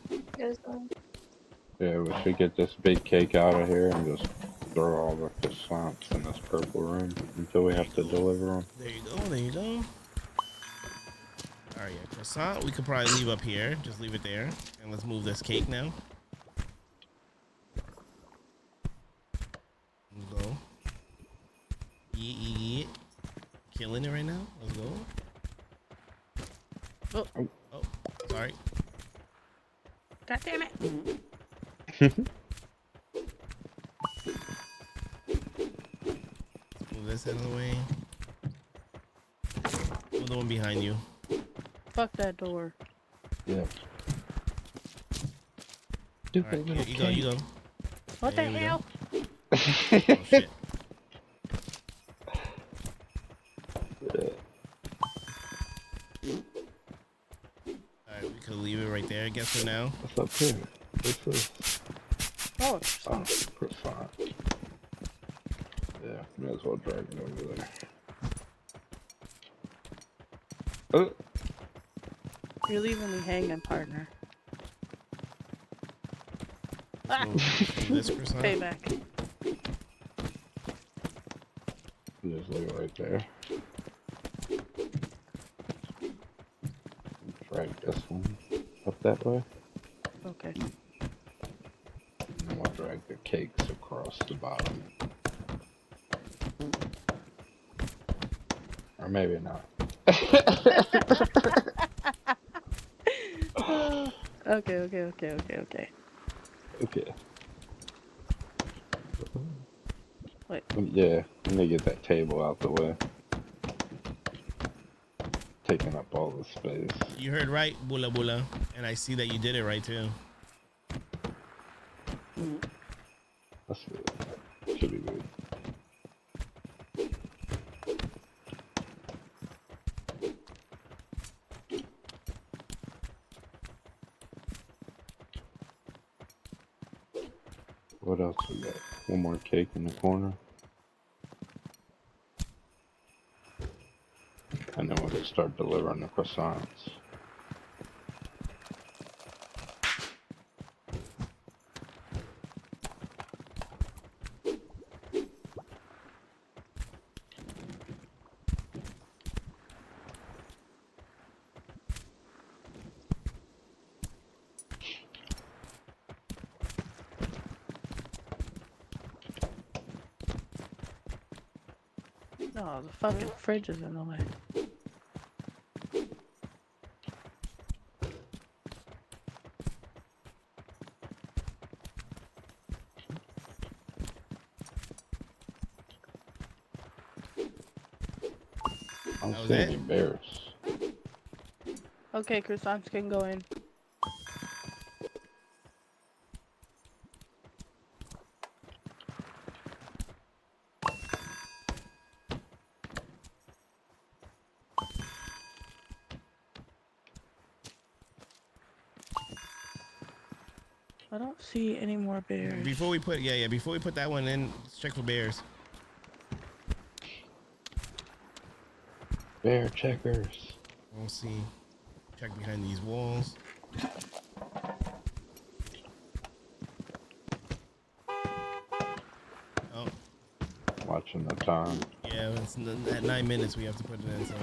Yeah, we should get this big cake out of here and just throw all the croissants in this purple room until we have to deliver them. There you go, there you go. Alright, yeah, croissant, we could probably leave up here. Just leave it there. And let's move this cake now. Let's go. Yeah. Killing it right now. Let's go. Oh, Oh, sorry. God damn it. Move this out of the way. Move the one behind you. Fuck that door. Yeah. All right, you go. You go. What There the we go. hell? Oh shit. Alright, we could leave it right there, I guess, for now. What's up here? What's this? Oh, Oh, croissant. Yeah, may as well drag it over there. Oh, you're leaving me hanging, partner. Ah, Let's move this croissant. payback. just leave it right there. Drag this one up that way. Okay. And we'll drag the cakes across the bottom. Or maybe not. Okay. Okay. Wait. Yeah, let me get that table out the way. Taking up all the space. You heard right, Bula Bula. And I see that you did it right too. That's good. Should be good. What else we got? One more cake in the corner. And then we'll just start delivering the croissants. No, the fucking fridge is in the way. I don't That was see it? any bears. Okay, croissants can go in. I don't see any more bears. Before we put before we put that one in, let's check for bears. Bear checkers. We'll see. Check behind these walls. Oh, Watching the time. yeah, it's at 9 minutes we have to put it in, so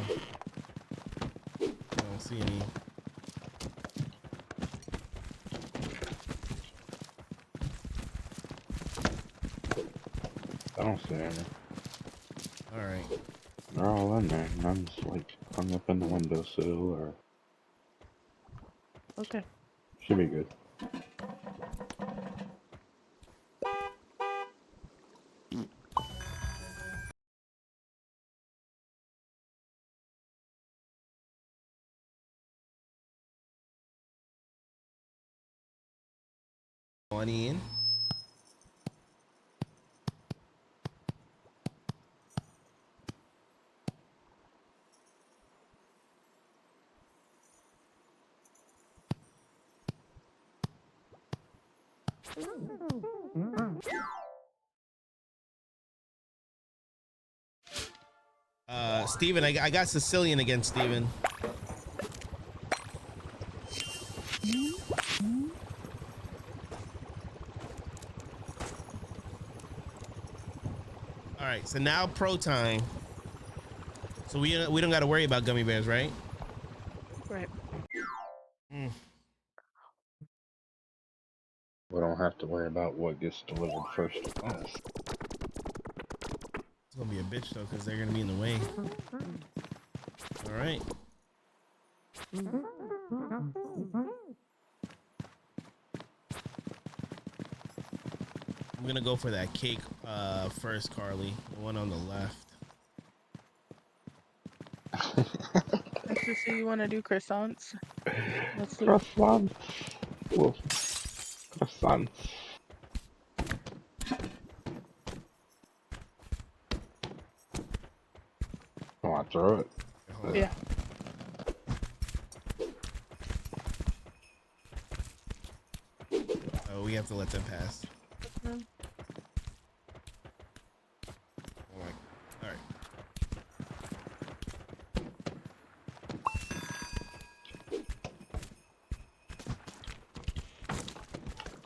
I don't see any. I don't see any. All right. They're all in there. None's like hung up in the windowsill or Okay. should be good. On in. Steven, I got Sicilian against Steven. All right, so now pro time. So we don't got to worry about gummy bears, right? Right. Mm. We don't have to worry about what gets delivered first to us. It's gonna be a bitch though, because they're gonna be in the way. All right. I'm gonna go for that cake first, Carly. The one on the left. Let's just see. You want to do croissants? Let's do. Croissants. Well, croissants. Oh, I throw it. Hold on. Yeah. Oh, we have to let them pass. Mhm. Alright. Alright.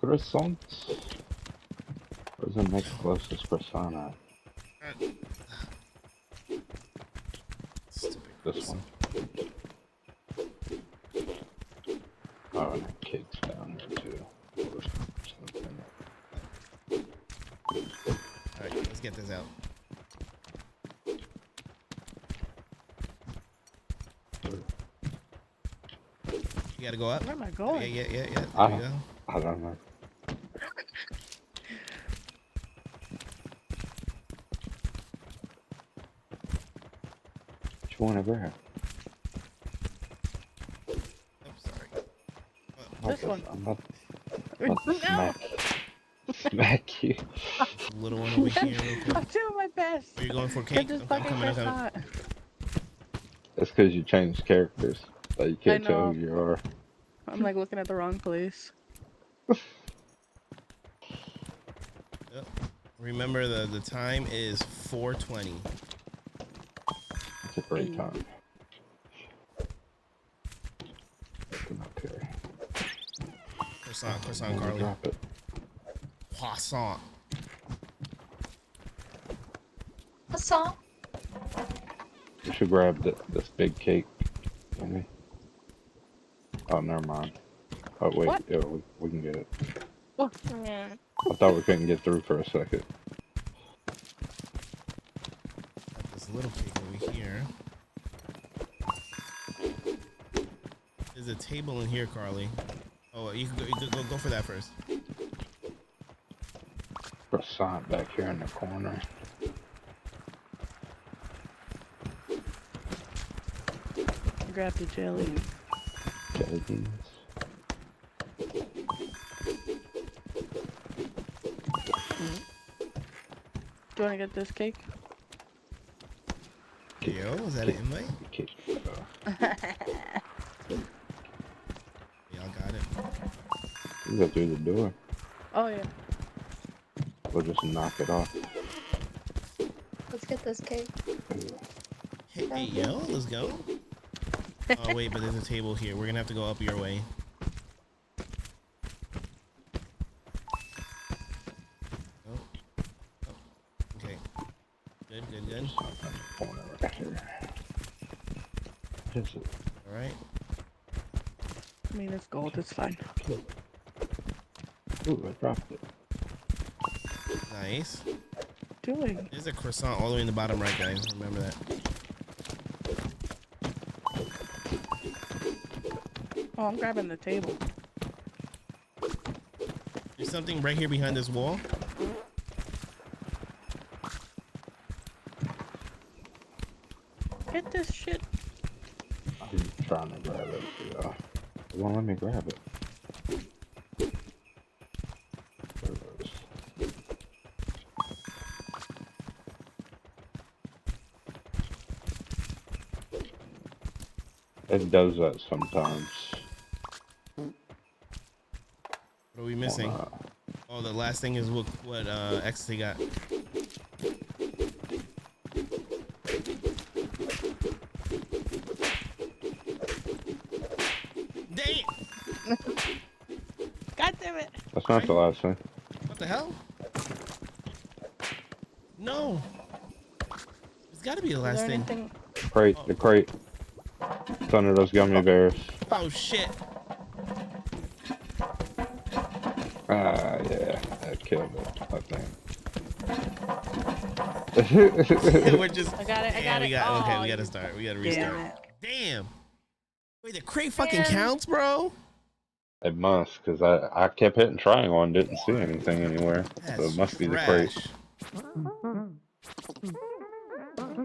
Croissants. Where's the next closest croissant at? Stupid. This one. Oh, and that cake's down there too. Or something. Alright, let's get this out. You gotta go up. Where am I Yeah, going? yeah, yeah, yeah. There Ah. we go. I don't know. What you want to grab? Oh, sorry. This one. I'm about No. to smack you. Little one over here, real quick. I'm doing my best. Are you going for Get cake? this I'm fucking coming, I'm coming. croissant. That's because you changed characters. So you can't tell know. who you are. I'm like looking at the wrong place. Remember the time is 4:20. It's a great time. Okay. Croissant, I'm gonna Carly. drop it. Croissant. A song. You should grab this big cake. Maybe. Oh, never mind. Oh, wait. What? Yeah, we can get it. Oh, I thought we couldn't get through for a second. Got this little cake over here. There's a table in here, Carly. Oh, you can go for that first. Croissant back here in the corner. grab the jelly. Jelly beans. Do you want to get this cake? Yo, is that an invite? Cake. Y'all got it. You go through the door. Oh yeah. We'll just knock it off. Let's get this cake. Hey, yo, let's go. Oh, wait, but there's a table here. We're gonna have to go up your way. Oh. Oh. Okay. Good, good, good. Corner right here. What is it? Alright. I mean, it's gold. It's fine. Ooh, I dropped it. Nice. Doing. There's a croissant all the way in the bottom right, guys. Remember that. Oh, I'm grabbing the table. There's something right here behind this wall. Get this shit. I'm trying to grab it. Yeah. It won't let me grab it. There it is. It does that sometimes. What are we missing? On, Oh, the last thing is what Ecstasy got. Dang! God damn it. that's not the last thing. What the hell? No. It's got to be the Is last there thing. anything? Crate, the crate. It's under those gummy bears. Oh shit! Ah, yeah, that killed it, I think. We're just. I got it. I Yeah, got we it. got. Okay, Oh, we got to you start. We got to damn restart. it. Damn. Wait, the crate fucking Man. counts, bro? It must, because I kept hitting triangle and didn't see anything anywhere. So That's it must be the crate. trash.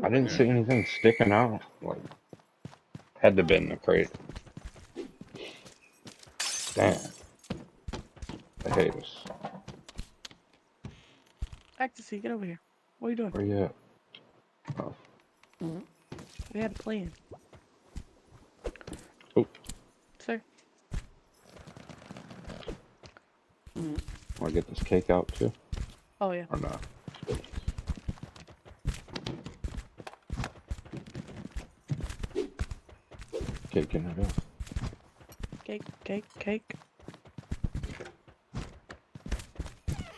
I didn't see anything sticking out. Like, had to been the crate. Damn. I hate us. Ecstasy, get over here. What are you doing? Where you at? Oh. We had a plan. Oh. Sir. Want to get this cake out too? Oh, yeah. Or not? Cake in it up. Cake, cake, cake.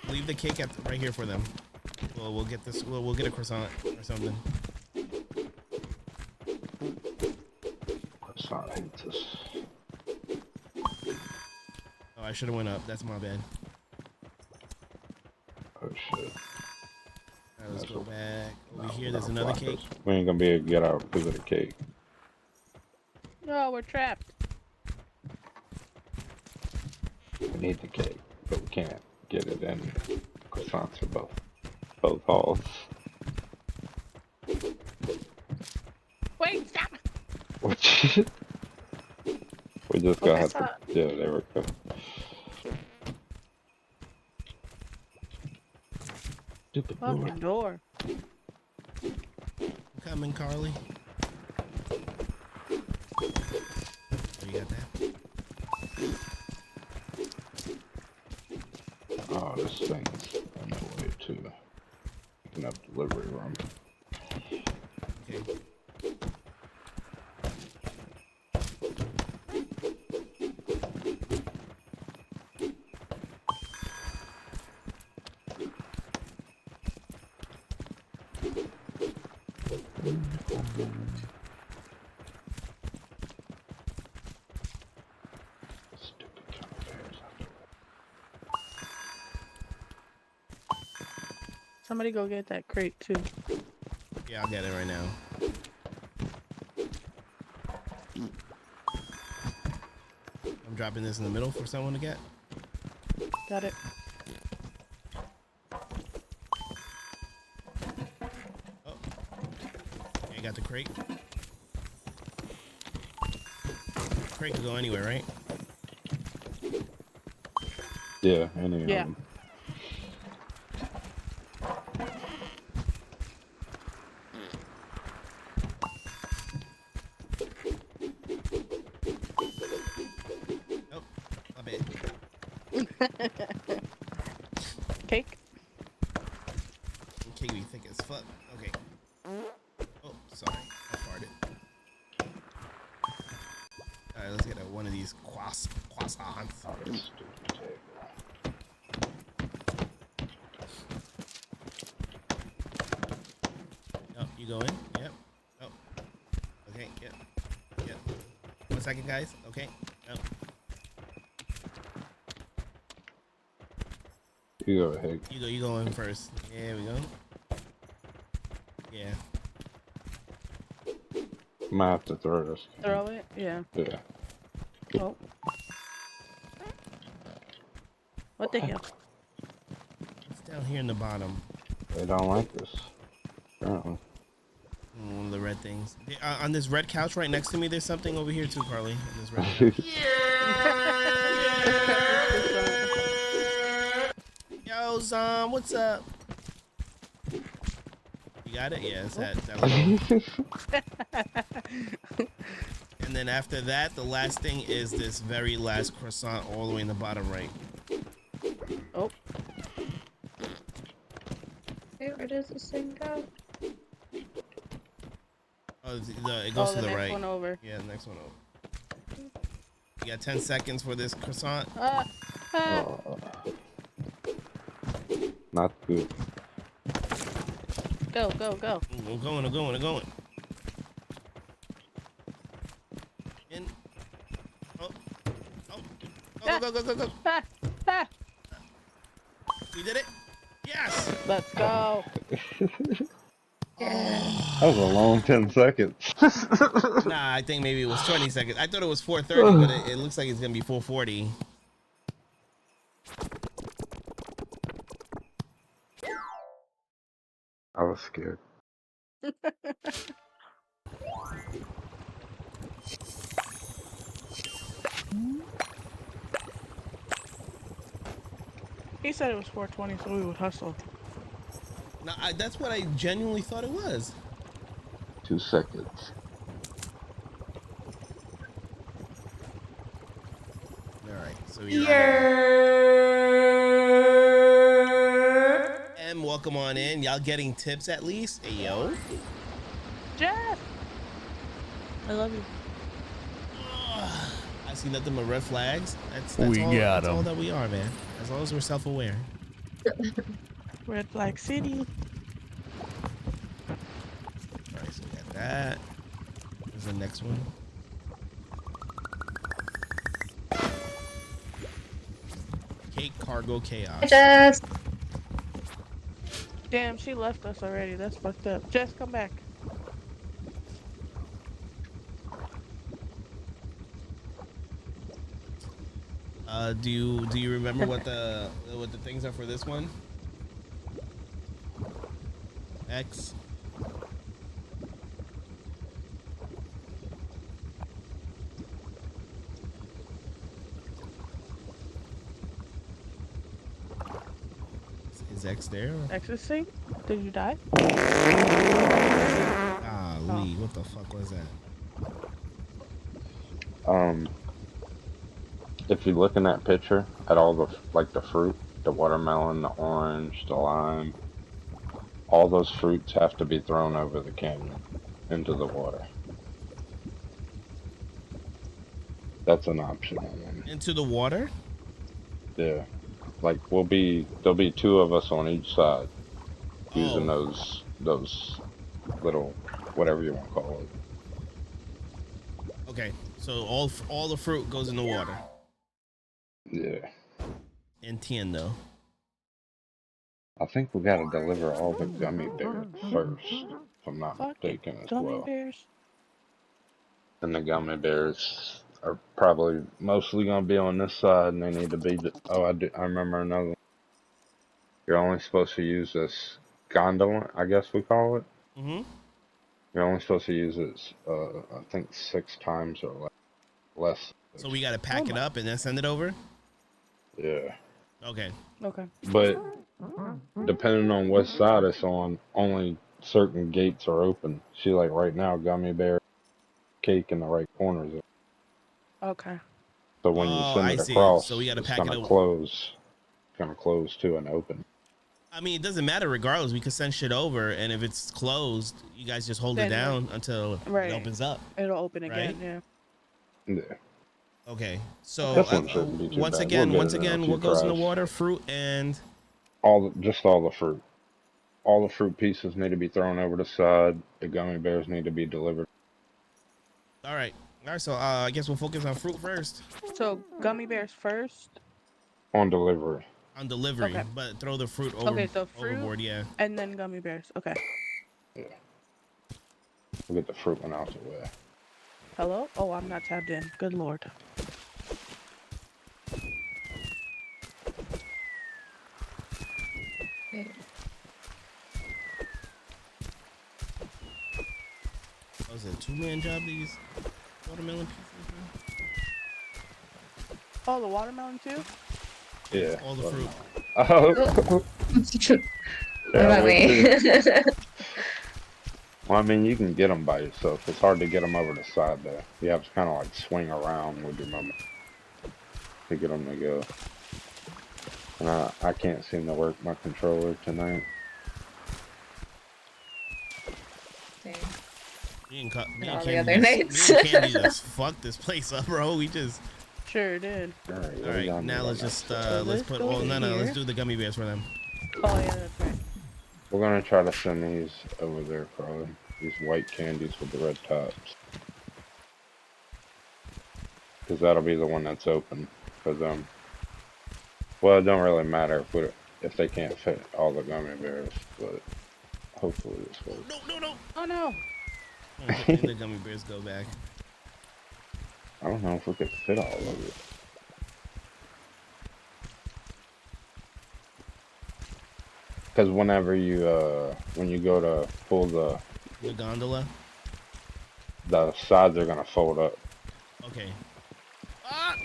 Leave the cake right here for them. We'll get this. We'll get a croissant or something. Croissant hates us. Oh, I should have went up. That's my bad. Oh shit. Alright, let's That's go what- back. Over No, here, we're there's gonna another fly cake. this. We ain't gonna be able to get out because of the cake. No, we're trapped. We need the cake, but we can't get it in. Croissants are both halls. Wait, stop! Which we just gotta Okay. have to. Yeah, there we go. Stupid door. Fucking door. I'm coming, Carly. Oh, you got that? Oh, this thing's in the way too. Enough delivery room. Okay. Stupid elevators. Somebody go get that crate, too. Yeah, I'll get it right now. I'm dropping this in the middle for someone to get. Got it. Oh. Okay, you got the crate. Crate could go anywhere, right? Yeah, any Yeah. of them. Nope. My bad. Cake? Okay, we think it's fuck. Okay. Oh, sorry. I farted. Alright, let's get one of these croissants. Oh, this stupid table. Oh, you go in? Yep. Oh. Okay, yep. Yep. 1 second, guys. Okay. Oh. You go ahead. You go in first. There we go. Yeah. Might have to throw this. Throw it? Yeah. Yeah. Oh. What the hell? It's down here in the bottom. They don't like this. Apparently. One of the red things. On this red couch right next to me, there's something over here too, Carly. On this red couch. Yo, Zom, what's up? You got it? Yeah, it's that little. And then after that, the last thing is this very last croissant all the way in the bottom right. Oh. Wait, where does this thing go? Oh, it goes Oh, to the the next right. one over. Yeah, the next one over. You got 10 seconds for this croissant. Ah, ah. Not good. Go, go, go. I'm going. In. Oh. Go. Ah, ah. We did it. Yes. Let's go. That was a long 10 seconds. Nah, I think maybe it was 20 seconds. I thought it was 4:30, but it looks like it's gonna be 4:40. I was scared. He said it was 4:20, so we would hustle. No, that's what I genuinely thought it was. 2 seconds. All right, so we M, welcome on in. Y'all getting tips at least? Hey, yo. Jeff, I love you. I see nothing but red flags. That's We all, got that's all 'em. that we are, man. As long as we're self-aware. Red Flag City. All right, so we got that. Where's the next one? Cake Cargo Chaos. Jess. Damn, she left us already. That's fucked up. Jess, come back. Do you remember what the things are for this one? X. Is X there? Ecstasy? Did you die? Ah, Lee, what the fuck was that? If you look in that picture at all the the fruit, the watermelon, the orange, the lime, all those fruits have to be thrown over the canyon into the water. That's an optional one. Into the water? Yeah. Like there'll be 2 of us on each side using Oh. those little whatever you want to call it. Okay, so all the fruit goes in the water. Yeah. Entiendo. I think we gotta deliver all the gummy bears first, if I'm not Fuck it. mistaken as Gummy well. bears. And the gummy bears are probably mostly gonna be on this side, and they need to be. Oh, I remember another one. You're only supposed to use this gondola, I guess we call it. Mm-hmm. You're only supposed to use it, I think 6 times or less. So we gotta pack it up and then send it over? Yeah. Okay. Okay. But depending on what side it's on, only certain gates are open. See, like right now, gummy bear cake in the right corners. Okay. So when you send I it see. across, So we gotta it's pack it gonna up. close. It's gonna close to and open. I mean, it doesn't matter regardless. We could send shit over, and if it's closed, you guys just hold it Then down until right. it opens up. It'll open Right? again, yeah. Yeah. Okay. So This one shouldn't be too once bad. again, We'll get it in a few what goes in the tries. water? Fruit and Just all the fruit. All the fruit pieces need to be thrown over the side. The gummy bears need to be delivered. all right. All right. So I guess we'll focus on fruit first. So gummy bears first, On delivery. On delivery, Okay. but throw the fruit Okay, so fruit- overboard. Yeah. and then gummy bears. Okay. Yeah. We'll get the fruit one out the way. Hello? Oh, I'm not tabbed in. Good lord. Wait. That was a 2-man job. These watermelon pieces. Oh, the watermelon too? Yeah. All the fruit. Oh. What about me? Well, I mean, you can get them by yourself. It's hard to get them over the side there. You have to kind of like swing around with your moment to get them to go. And I can't seem to work my controller tonight. Dang. Me and, And me all and the Candy other just, nights. me and Candy just fucked this place up, bro. We just. Sure did. All right. All right, now let's just let's let's put. go Oh no, here. let's do the gummy bears for them. Oh yeah, that's right. We're gonna try to send these over there, probably. These white candies with the red tops. Because that'll be the one that's open for them. Well, it don't really matter if they can't fit all the gummy bears, but hopefully this works. No. Oh no. And the gummy bears go back. I don't know if we could fit all of it. Because whenever you when you go to pull The gondola. the sides are gonna fold up. Okay. Ah!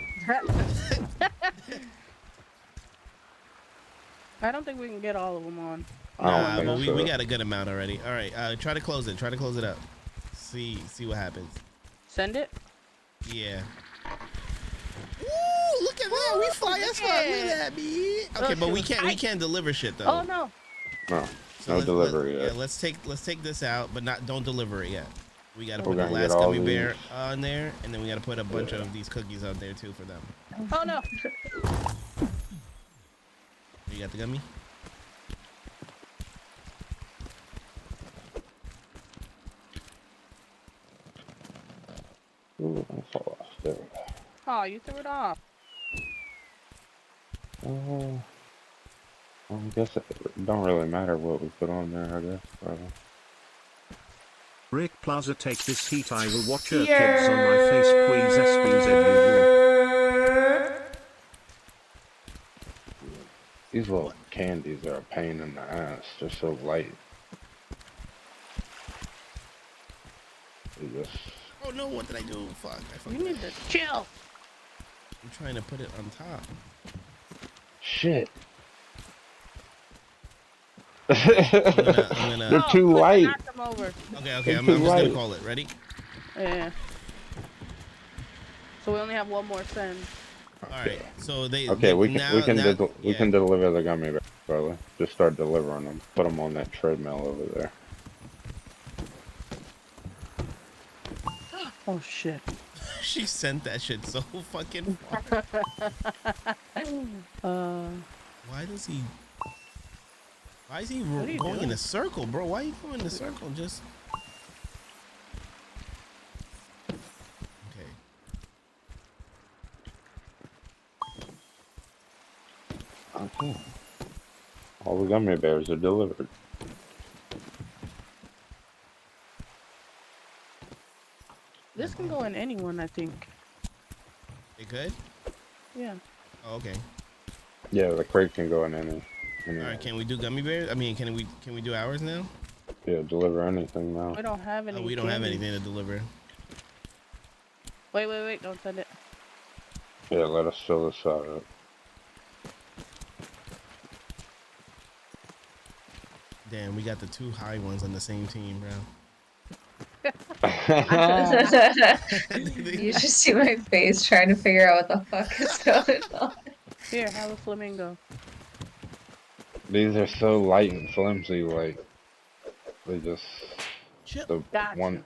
I don't think we can get all of them on. I don't Nah, think but we so. got a good amount already. All right, try to close it. Try to close it up. See what happens. Send it. Yeah. Woo! Look at that. We fly as fuck. Look at that, me. Okay, but we can't deliver shit though. Oh no. No, So no let's- delivery Yeah, yet. let's take this out, but don't deliver it yet. We gotta We're put the gonna get last all gummy bear these. on there, and then we gotta put a bunch of these cookies on there too for them. Oh no. You got the gummy? Ooh, don't fall off. There we go. Oh, you threw it off. I guess it don't really matter what we put on there, I guess. Probably. Rick Plaza, take this heat. I will watch your kids on my face. Please, SPZ. These little candies are a pain in the ass. They're so light. They just... Oh no! What did I do? Fuck! I fucked You up. need to chill. I'm trying to put it on top. Shit. I'm gonna. They're Oh, too quick, light. Knock them over. Okay, They're I'm too just gonna light. call it. Ready? Yeah. So we only have one more send. All right. So they. Okay, we can now, we can deliver the gummy bears, brother. Just start delivering them. Put them on that treadmill over there. Oh shit. She sent that shit so fucking far. Why is he What are you going in doing? a circle, bro? Why are you going in a circle? Just okay. Okay. All the gummy bears are delivered. This can go in anyone, I think. It good? Yeah. Oh, okay. Yeah, the crate can go in any. All right. Can we do gummy bears? I mean, can we do ours now? Yeah, deliver anything now. We don't have any. Oh, we don't have candy. anything to deliver. Wait. Don't send it. Yeah, let us fill this side up. Damn, we got the two high ones on the same team, bro. You should see my face trying to figure out what the fuck is going on. Here, have a flamingo. These are so light and flimsy, like they just Chip. the Gotcha. one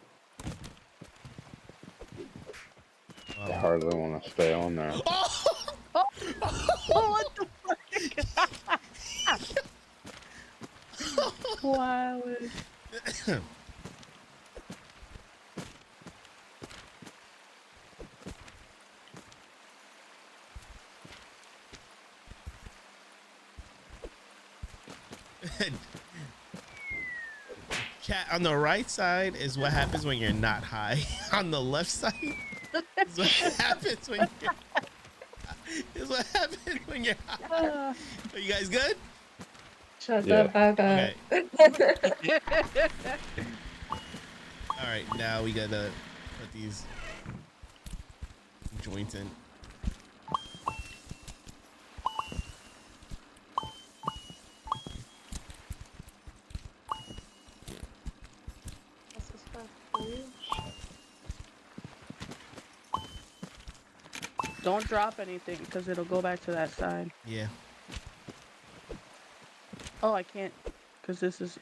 they Oh. hardly want to stay on there. Oh, what the fuck? Wow. Chat, on the right side is what happens when you're not high. On the left side is what happens when you're is what happens when you're high. Are you guys good? Shut Yeah. the fuck up. Okay. All right, now we gotta put these joints in. Don't drop anything because it'll go back to that side. Yeah. Oh, I can't because this is.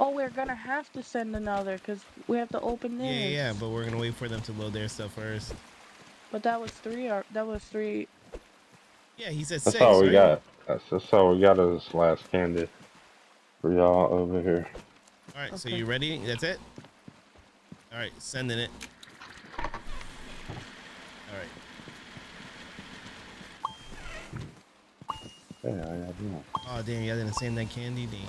Oh, we're gonna have to send another because we have to open this. Yeah, but we're gonna wait for them to load their stuff first. But that was three. That was three. Yeah, he said That's 6. all we right? got. That's all we got is this last candy for y'all over here. All right, so Okay. you ready? That's it? All right, sending it. All right. Yeah, I have no. Oh, damn, y'all didn't send that candy? Damn.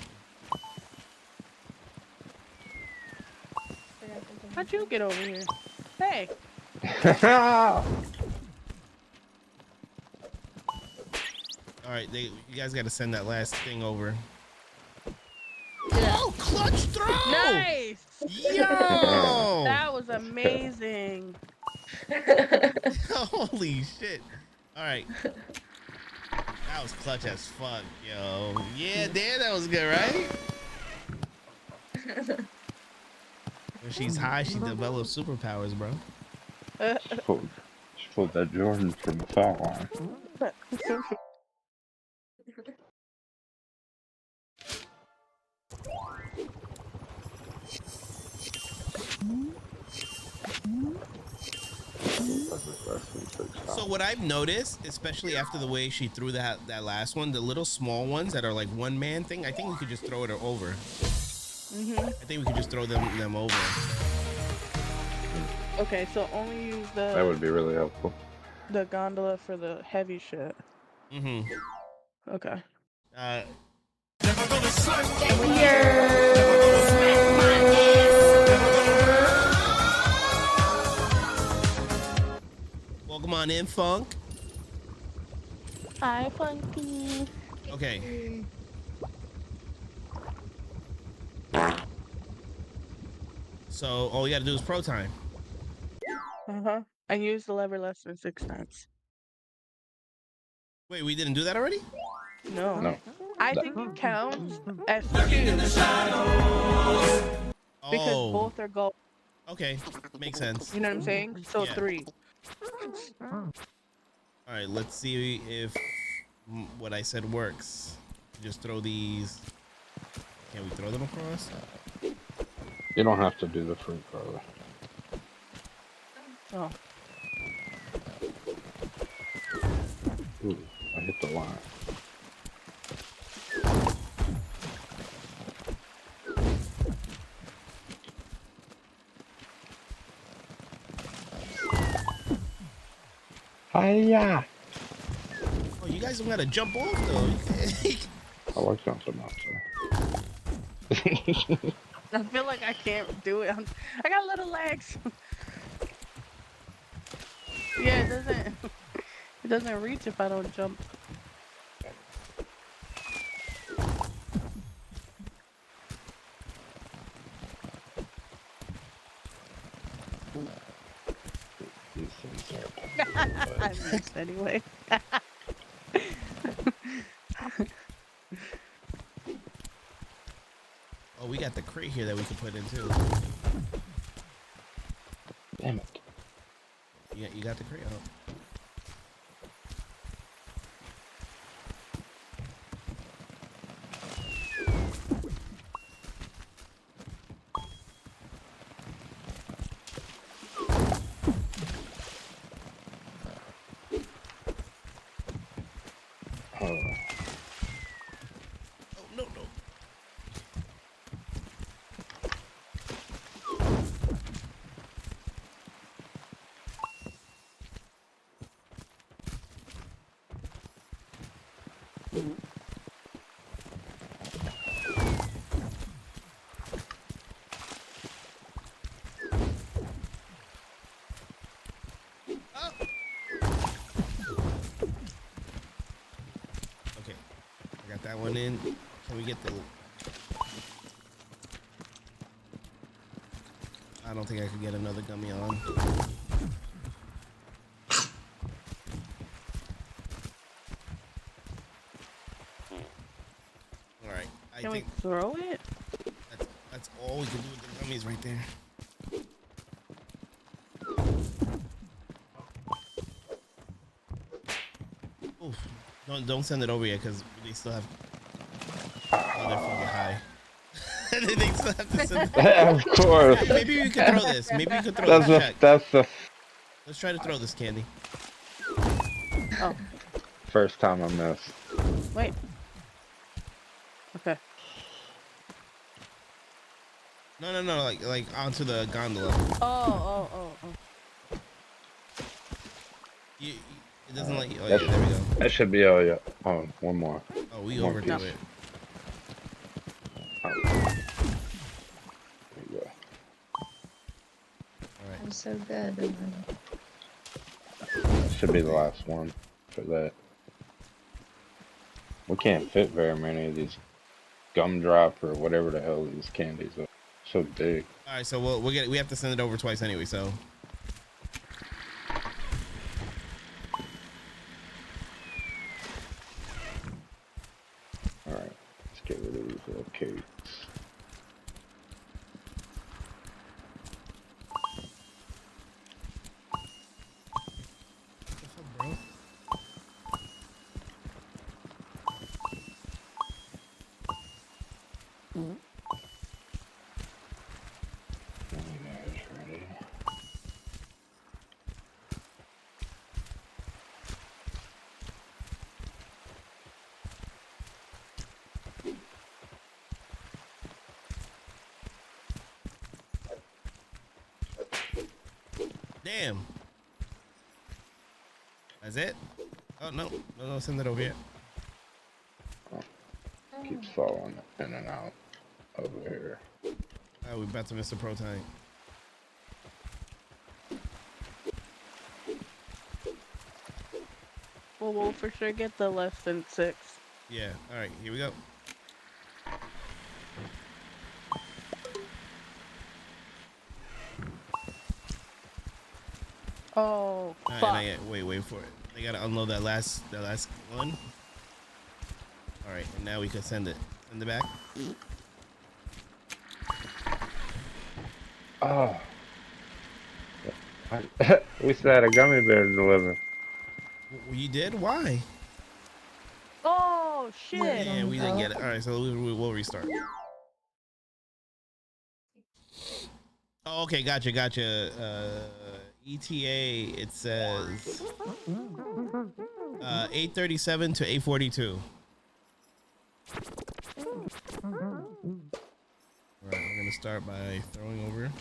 How'd you get over here? Hey. All right, you guys got to send that last thing over. Oh, clutch throw! Nice. Yo! That was amazing. Holy shit! All right, that was clutch as fuck, yo. Yeah, damn, that was good, right? When she's high, she develops superpowers, bro. She pulled that Jordan from the foul line. So what I've noticed, especially after the way she threw that last one, the little small ones that are like one man thing, I think we could just throw it over. I think we could just throw them over. Okay, so only use That would be really helpful. the gondola for the heavy shit. Okay. Welcome on in, Funk. Hi, Funky. Okay. So all we gotta do is pro time. I used the lever less than 6 times. Wait, we didn't do that already? No. No. I think it counts as 2 because both are gold. Okay, makes sense. You know what I'm saying? So Yeah. 3. All right, let's see if what I said works. Just throw these. Can we throw them across? You don't have to do the free throw. Oh. Ooh, I hit the line. Hiya! Oh, you guys don't gotta jump off though. I like jumping out there. I feel like I can't do it. I got little legs. Yeah, it doesn't reach if I don't jump. These things are I missed anyway. Oh, we got the crate here that we can put in too. Damn it. Yeah, you got the crate. Oh. No, no. Okay, I got that one in. Can we get the... I don't think I could get another gummy on. Alright, I Can we think throw it? that's all we can do with the gummies right there. Oof. Don't send it over yet because they still have... Oh, they're fucking high. They still have to send it. Of course. Maybe we could throw this. Maybe we could throw this. Check. That's the Let's try to throw this, Candy. Oh, first time I missed. wait. Okay. No, like onto the gondola. Oh. It doesn't let you. Oh, yeah, there we go. That should be, oh yeah. Oh, one more. Oh, we More overdo piece. it. Oh. There you go. so good. And then That should be the last one for that. We can't fit very many of these gumdrop or whatever the hell these candies are. So big. All right, so we have to send it over twice anyway. So All right, let's get rid of these little cakes. bro. Guys, ready? Damn. That's it? Oh no, no, send it over here. Keeps falling in and out over here. Oh, we about to miss the pro tank. Well, we'll for sure get the less than 6. Yeah. All right, here we go. Oh, All right, fuck. not yet. Wait for it. They gotta unload that last one. All right, and now we can send it. Send it back. Oh. We still had a gummy bear to deliver. You did? Why? Oh, shit. Yeah, we didn't get it. All right, so we'll restart. Oh, okay, gotcha. ETA, it says 8:37 to 8:42. All right, we're gonna start by throwing over.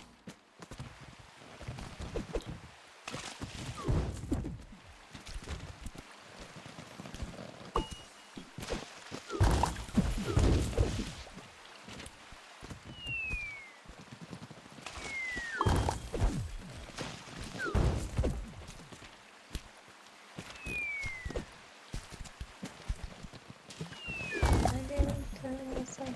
I didn't turn myself.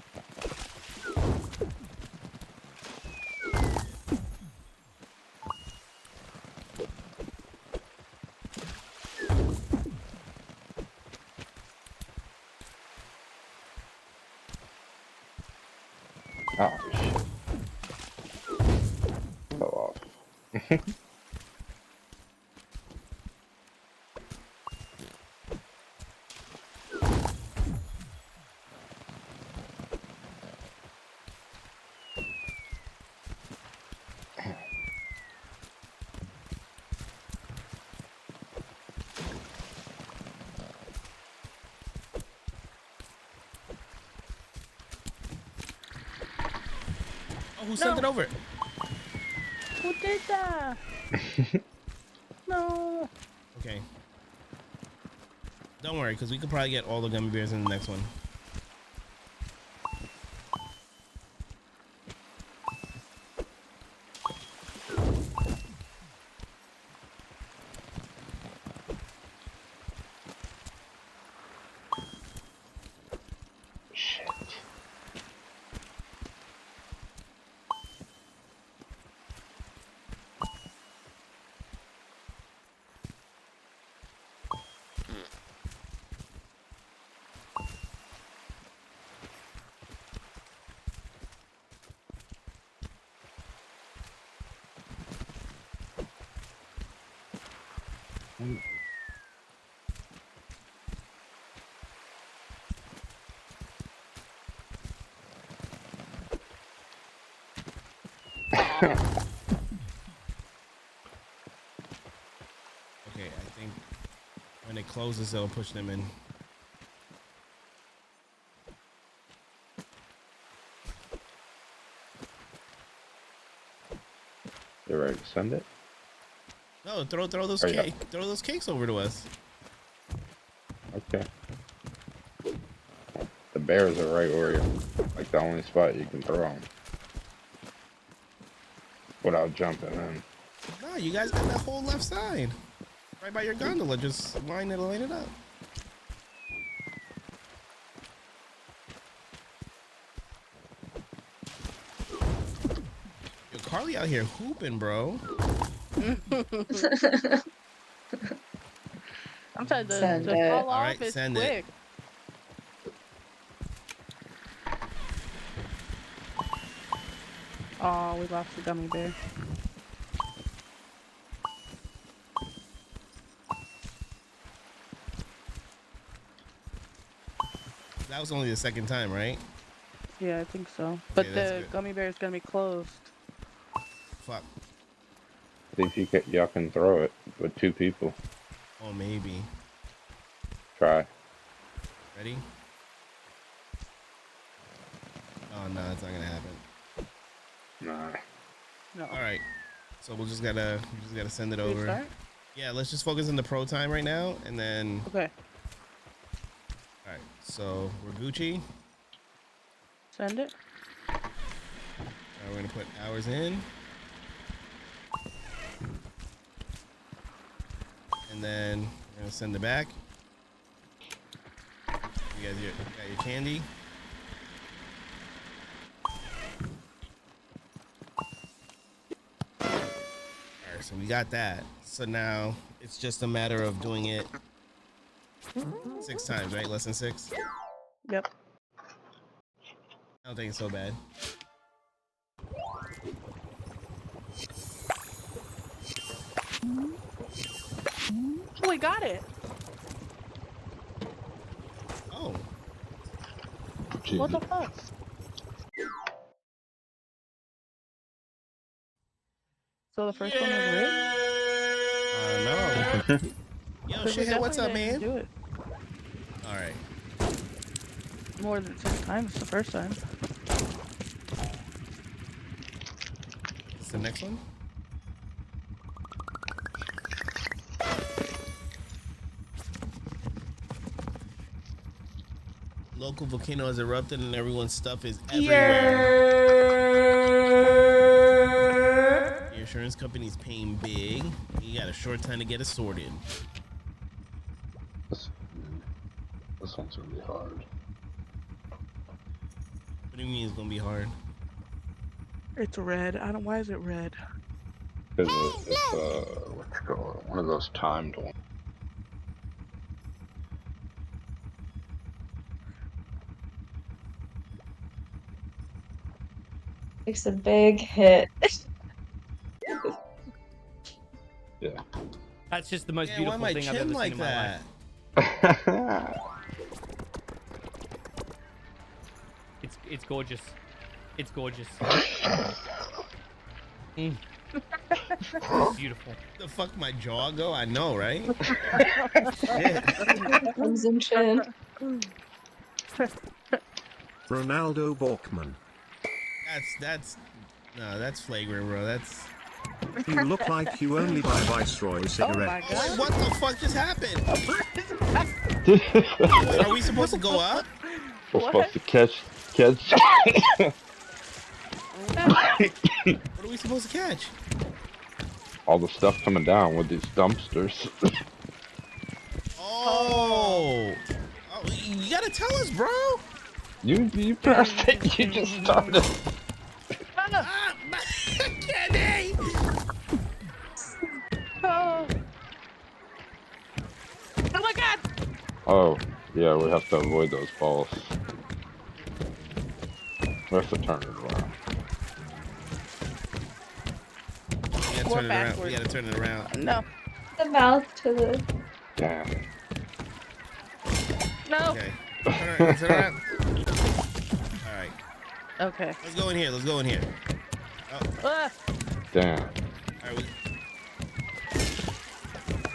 Oh, shit. Fell off. Oh, who sent it over? Who did that? No. Okay. Don't worry, because we could probably get all the gummy bears in the next one. Shit. Okay, I think when it closes, it'll push them in. You ready to send it? No, throw those Oh, yeah. throw those cakes over to us. Okay. The bears are right where you, like the only spot you can throw them without jumping in. You guys got that whole left side. Right by your gondola. Just line it up. Yo, Carly out here hooping, bro. Sometimes the Send it. fall off Alright, is send it. quick. Oh, we lost the gummy bear. That was only the second time, right? Yeah, I think so. But that's the good. gummy bear is gonna be closed. Fuck. See if y'all can throw it with 2 people. Oh, maybe. Try. Ready? Oh no, it's not gonna happen. Nah. No. All right. So we just gotta send it over. Restart? Yeah, let's just focus on the pro time right now, and then. Okay. All right. So we're Gucci. Send it. All right, we're gonna put hours in, and then we're gonna send it back. You guys got your candy. Alright, so we got that. So now it's just a matter of doing it 6 times, right? Less than 6? Yep. I don't think it's so bad. Oh, we got it. Oh, What the fuck? So the first one was rigged? no. Yo, 'Cause we shithead, what's up, definitely man? didn't do it Alright. more than 6 times the first time. What's the next one? Local volcano has erupted and everyone's stuff is everywhere. Your insurance company's paying big. You got a short time to get it sorted. This one's gonna be hard. What do you mean it's gonna be hard? It's red. I don't. Why is it red? Because it's what you call it? One of those timed ones. Takes a big hit. Yeah. That's just the most Yeah, why beautiful my thing I've chin ever like seen in my that? life. It's gorgeous. It's gorgeous. Beautiful. The fuck my jaw go? I know, right? Crimson chin. Ronaldo Borkman. That's flagrant, bro. That's. You look like you only buy Viceroy Oh my cigarettes. god. What the fuck just happened? Wait, are we supposed to go up? We're What? supposed to catch. What are we supposed to catch? All the stuff coming down with these dumpsters. Oh, you gotta tell us, bro. You pressed it. You just started. Ah, Kenny! Oh. Oh my god! Oh, yeah, we have to avoid those balls. We have to turn it around. You gotta Or turn it around. backwards. You gotta turn it around. No. The mouth to the. Damn. No. Okay. Turn around. All right. Okay. Let's go in here. Let's go in here. Oh, Damn. all right.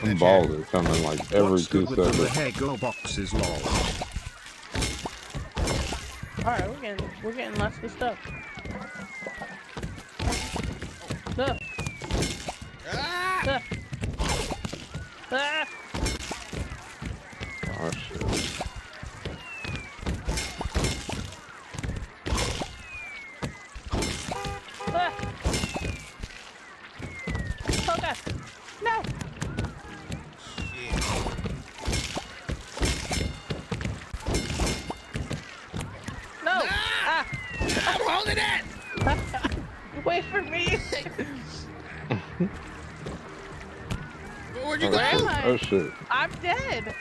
Some balls are coming like every What's 2 good with the seconds. Lego boxes, lol. Alright, we're getting lots of stuff. Look. Ah! Look. Ah! Oh shit. Ah! Oh god. wasn't it. Wait for me. Where'd you Where am go? I? Oh shit. I'm dead.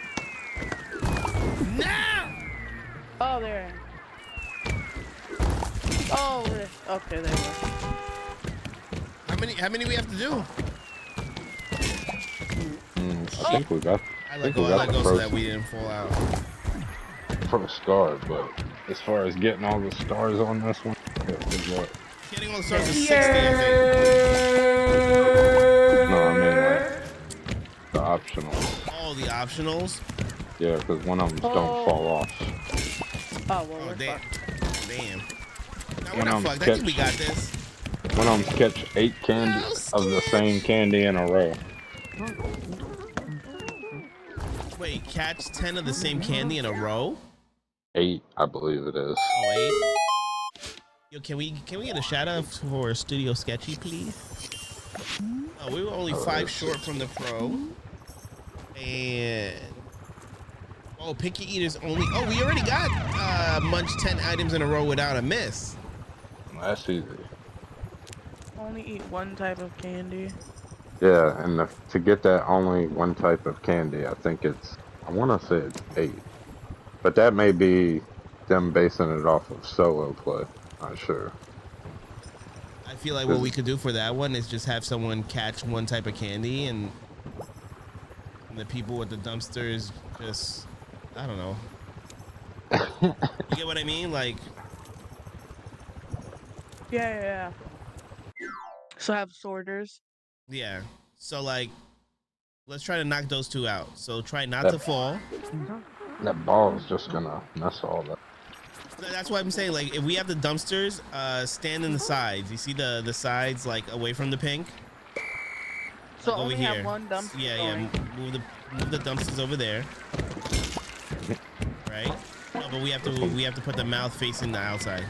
No. Oh, there. Oh, okay, there you go. How many we have to do? I think we got. I I let think go. we I got let the go so that first, we didn't fall out. first star, but as far as getting all the stars on this one, it was what? Getting all the stars is 60, I think. No, I mean like the optionals. All the optionals. Yeah, because one of them don't Oh. fall off. Oh, well, Oh we're damn. fucked. Damn. No, we're When not I'm fucked. I think we got this. One of them catch 8 candy of the same candy in a row. Wait, catch 10 of the same candy in a row? 8, I believe it is. Oh, 8. Yo, can we get a shout out for Studio Sketchy, please? Oh, we were only 5 short from the pro. And oh, Picky Eaters only. Oh, we already got munch 10 items in a row without a miss. That's easy. Only eat one type of candy. Yeah, and to get that only one type of candy, I think I want to say it's 8. But that may be them basing it off of solo play. Not sure. I feel like what we could do for that one is just have someone catch one type of candy and the people with the dumpsters just, I don't know. You get what I mean? Like, Yeah. So have sorters. yeah. So like, let's try to knock those 2 out. So try not to fall. That ball is just gonna mess all that. That's why I'm saying, like, if we have the dumpsters, stand in the sides. You see the sides, like, away from the pink? So Like only over have here. one dumpster. Yeah. going. Move the dumpsters over there. Right? No, but we have to put the mouth facing the outside.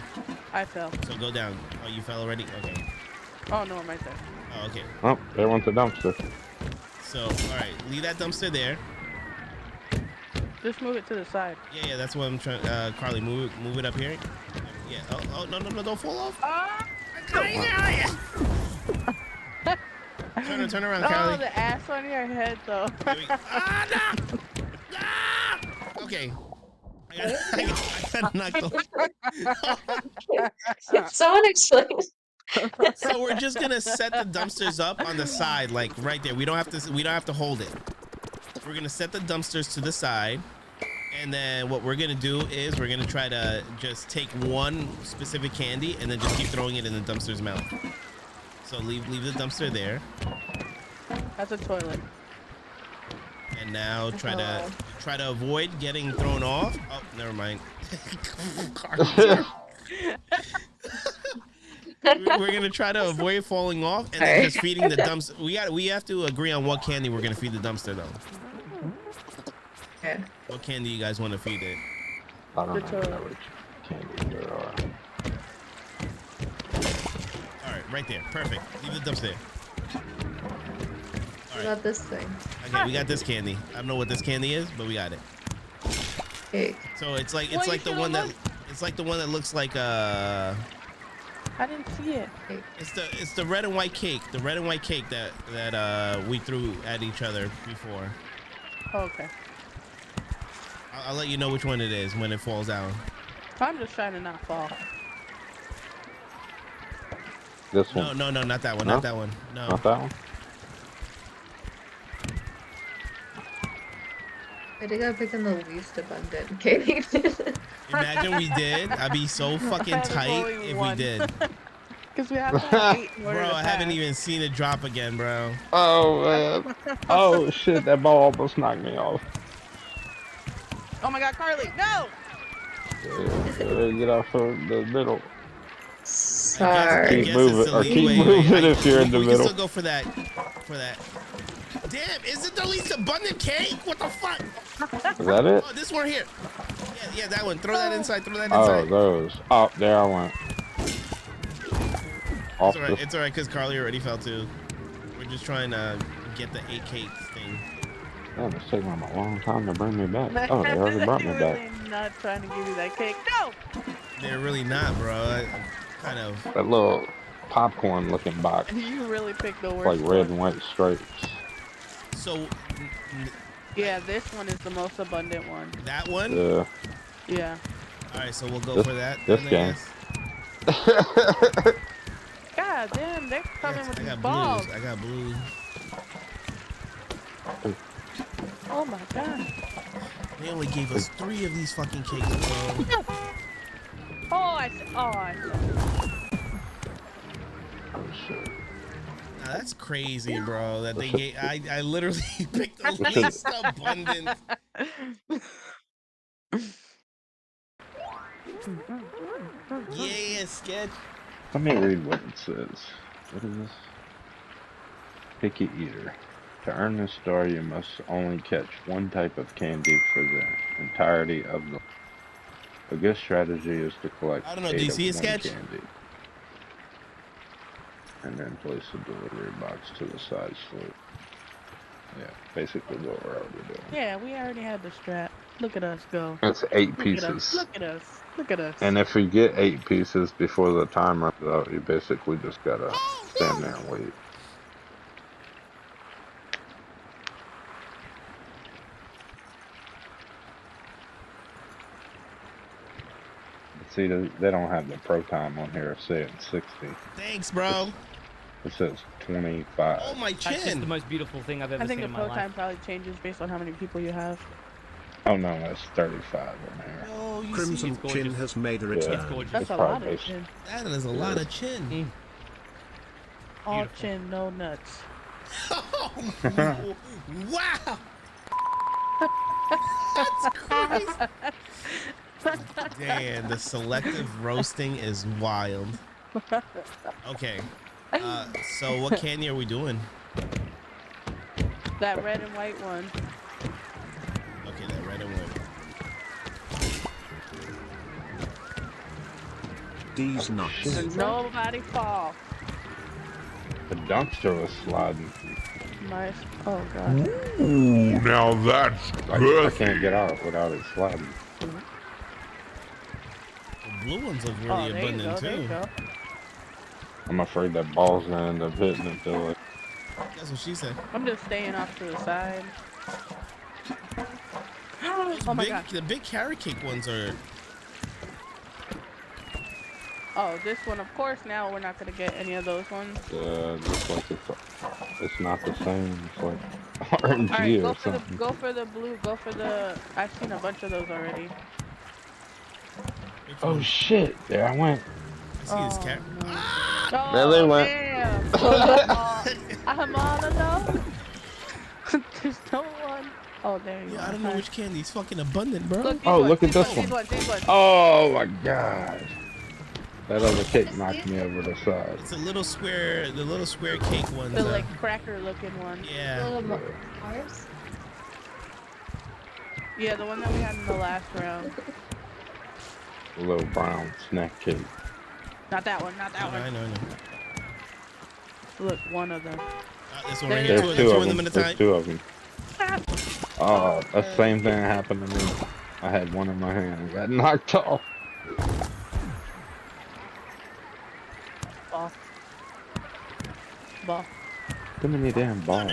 I fell. So go down. Oh, you fell already? Okay. Oh no, I'm right there. Oh, okay. Oh, there went the dumpster. So, all right, leave that dumpster there. Just move it to the side. Yeah, that's what I'm trying. Carly, move it up here. Yeah. Oh, no, don't fall off. Ah! Turn around, Oh, Carly. the ass on your head though. No! Okay. I got knocked off. Someone explain. So we're just gonna set the dumpsters up on the side, like right there. We don't have to hold it. We're gonna set the dumpsters to the side, and then what we're gonna do is we're gonna try to just take one specific candy and then just keep throwing it in the dumpster's mouth. So leave the dumpster there, That's a toilet. and now try to avoid getting thrown off. Oh, never mind. We're gonna try to avoid falling off and then just feeding the dumpster. We have to agree on what candy we're gonna feed the dumpster though. Okay. What candy you guys want to feed it? I don't The know toilet. which candy there are. All right, right there. Perfect. Leave the dumpster there. What about this thing? Okay, we got this candy. I don't know what this candy is, but we got it. Cake. So it's like Well, you the should've one that looked. looks like I didn't see it. it's the red and white cake. The red and white cake that we threw at each other before. Oh, okay. I'll let you know which one it is when it falls out. I'm just trying to not fall. This one. No, not that one. No? Not that one. No. Not that one? I think I picked in the least abundant cake. Imagine we did. I'd be so fucking Had tight only if we one. did. Because we have to have 8 in order Bro, to I haven't pass. even seen it drop again, bro. Oh, man. Oh, shit. That ball almost knocked me off. Oh my god, Carly, no! Get off of the middle. Sorry. Keep Guess moving, it's the or lead keep way. moving if you're in the we middle. can still go for that. Damn, is it the least abundant cake? What the fuck? Is that it? Oh, this one here. Yeah, that one. Throw that inside. Throw that Oh, inside. those. Oh, there I went. Off It's alright. the... It's alright because Carly already fell too. We're just trying to get the 8 cakes thing. Man, it's taking them a long time to bring me back. Oh, they already brought me They're back. really not trying to give you that cake. No! They're really not, bro. kind of. That little popcorn looking box. You really picked the Like worst red and one. white stripes. So Yeah, this one is the most abundant one. that one. Yeah. Yeah. All right, so we'll go This- for that. this then, I game. guess. God damn, they're coming with I these got balls. blues. I got blues. Oh my god. They only gave us 3 of these fucking cakes, bro. Oh, I said. Oh shit. Now, that's crazy, bro. That they gave. I literally picked the This is- least abundant. Yeah, sketch. Let me read what it says. What is this? Picky eater. To earn this star, you must only catch one type of candy for the entirety of the. A good strategy is to collect I don't know, 8 do you of see a one sketch? candy. And then place the delivery box to the side slope. Yeah, basically what we're already doing. Yeah, we already had the strat. Look at us go. It's 8 Look at us. pieces. Look at us. Look at us. And if we get 8 pieces before the time runs out, you basically just gotta stand there and wait. See, they don't have the pro time on here. Say it's 60. Thanks, bro. It says 25. Oh, my That's just the chin. most beautiful thing I've ever I think seen the in my pro life. time probably changes based on how many people you have. Oh no, that's 35 on here. Oh, you see, Crimson it's Chin gorgeous. has made a Yeah. It's return. gorgeous. That's It's a probably lot of based- chin. that is a lot of chin. All Beautiful. chin, no nuts. Oh, wow. That's crazy. Damn, the selective roasting is wild. Okay. So what candy are we doing? That red and white one. Okay, that red and white. These nuts. And nobody fall. The dumpster was sliding. Nice. Oh god. Ooh, now that's I can't get out without it sliding. The blue ones look Oh, really there you go. abundant There you too. go. I'm afraid that ball's gonna end up hitting it though. Like, That's what she said. I'm just staying off to the side. Those Oh my big, god. the big carrot cake ones are. Oh, this one, of course, now we're not gonna get any of those ones. just like it's not the same. It's like RNG Alright, or something. go for the blue, go for the, I've seen a bunch of those already. Which Oh one? shit! There I went. I see this carrot. no. Ah! Oh, There they went. damn. I'm all alone. There's no one. Oh, there you Yeah, are. I don't know which candy is fucking abundant, bro. Look, these Oh, ones, look at these this ones, one. These ones, these ones. Oh my god! That other cake knocked me over the side. It's a little square, the little square cake ones. The like cracker looking one. Yeah. Ours? Yeah, the one that we had in the last round. A little brown snack cake. Not that one, not that I one. know. Look, one of them. This one right here. There's Two two of of them them. at a time. There's 2 of them. Oh, that same thing happened to me. I had one in my hand and got knocked off. Ball. Ball. Too many damn balls.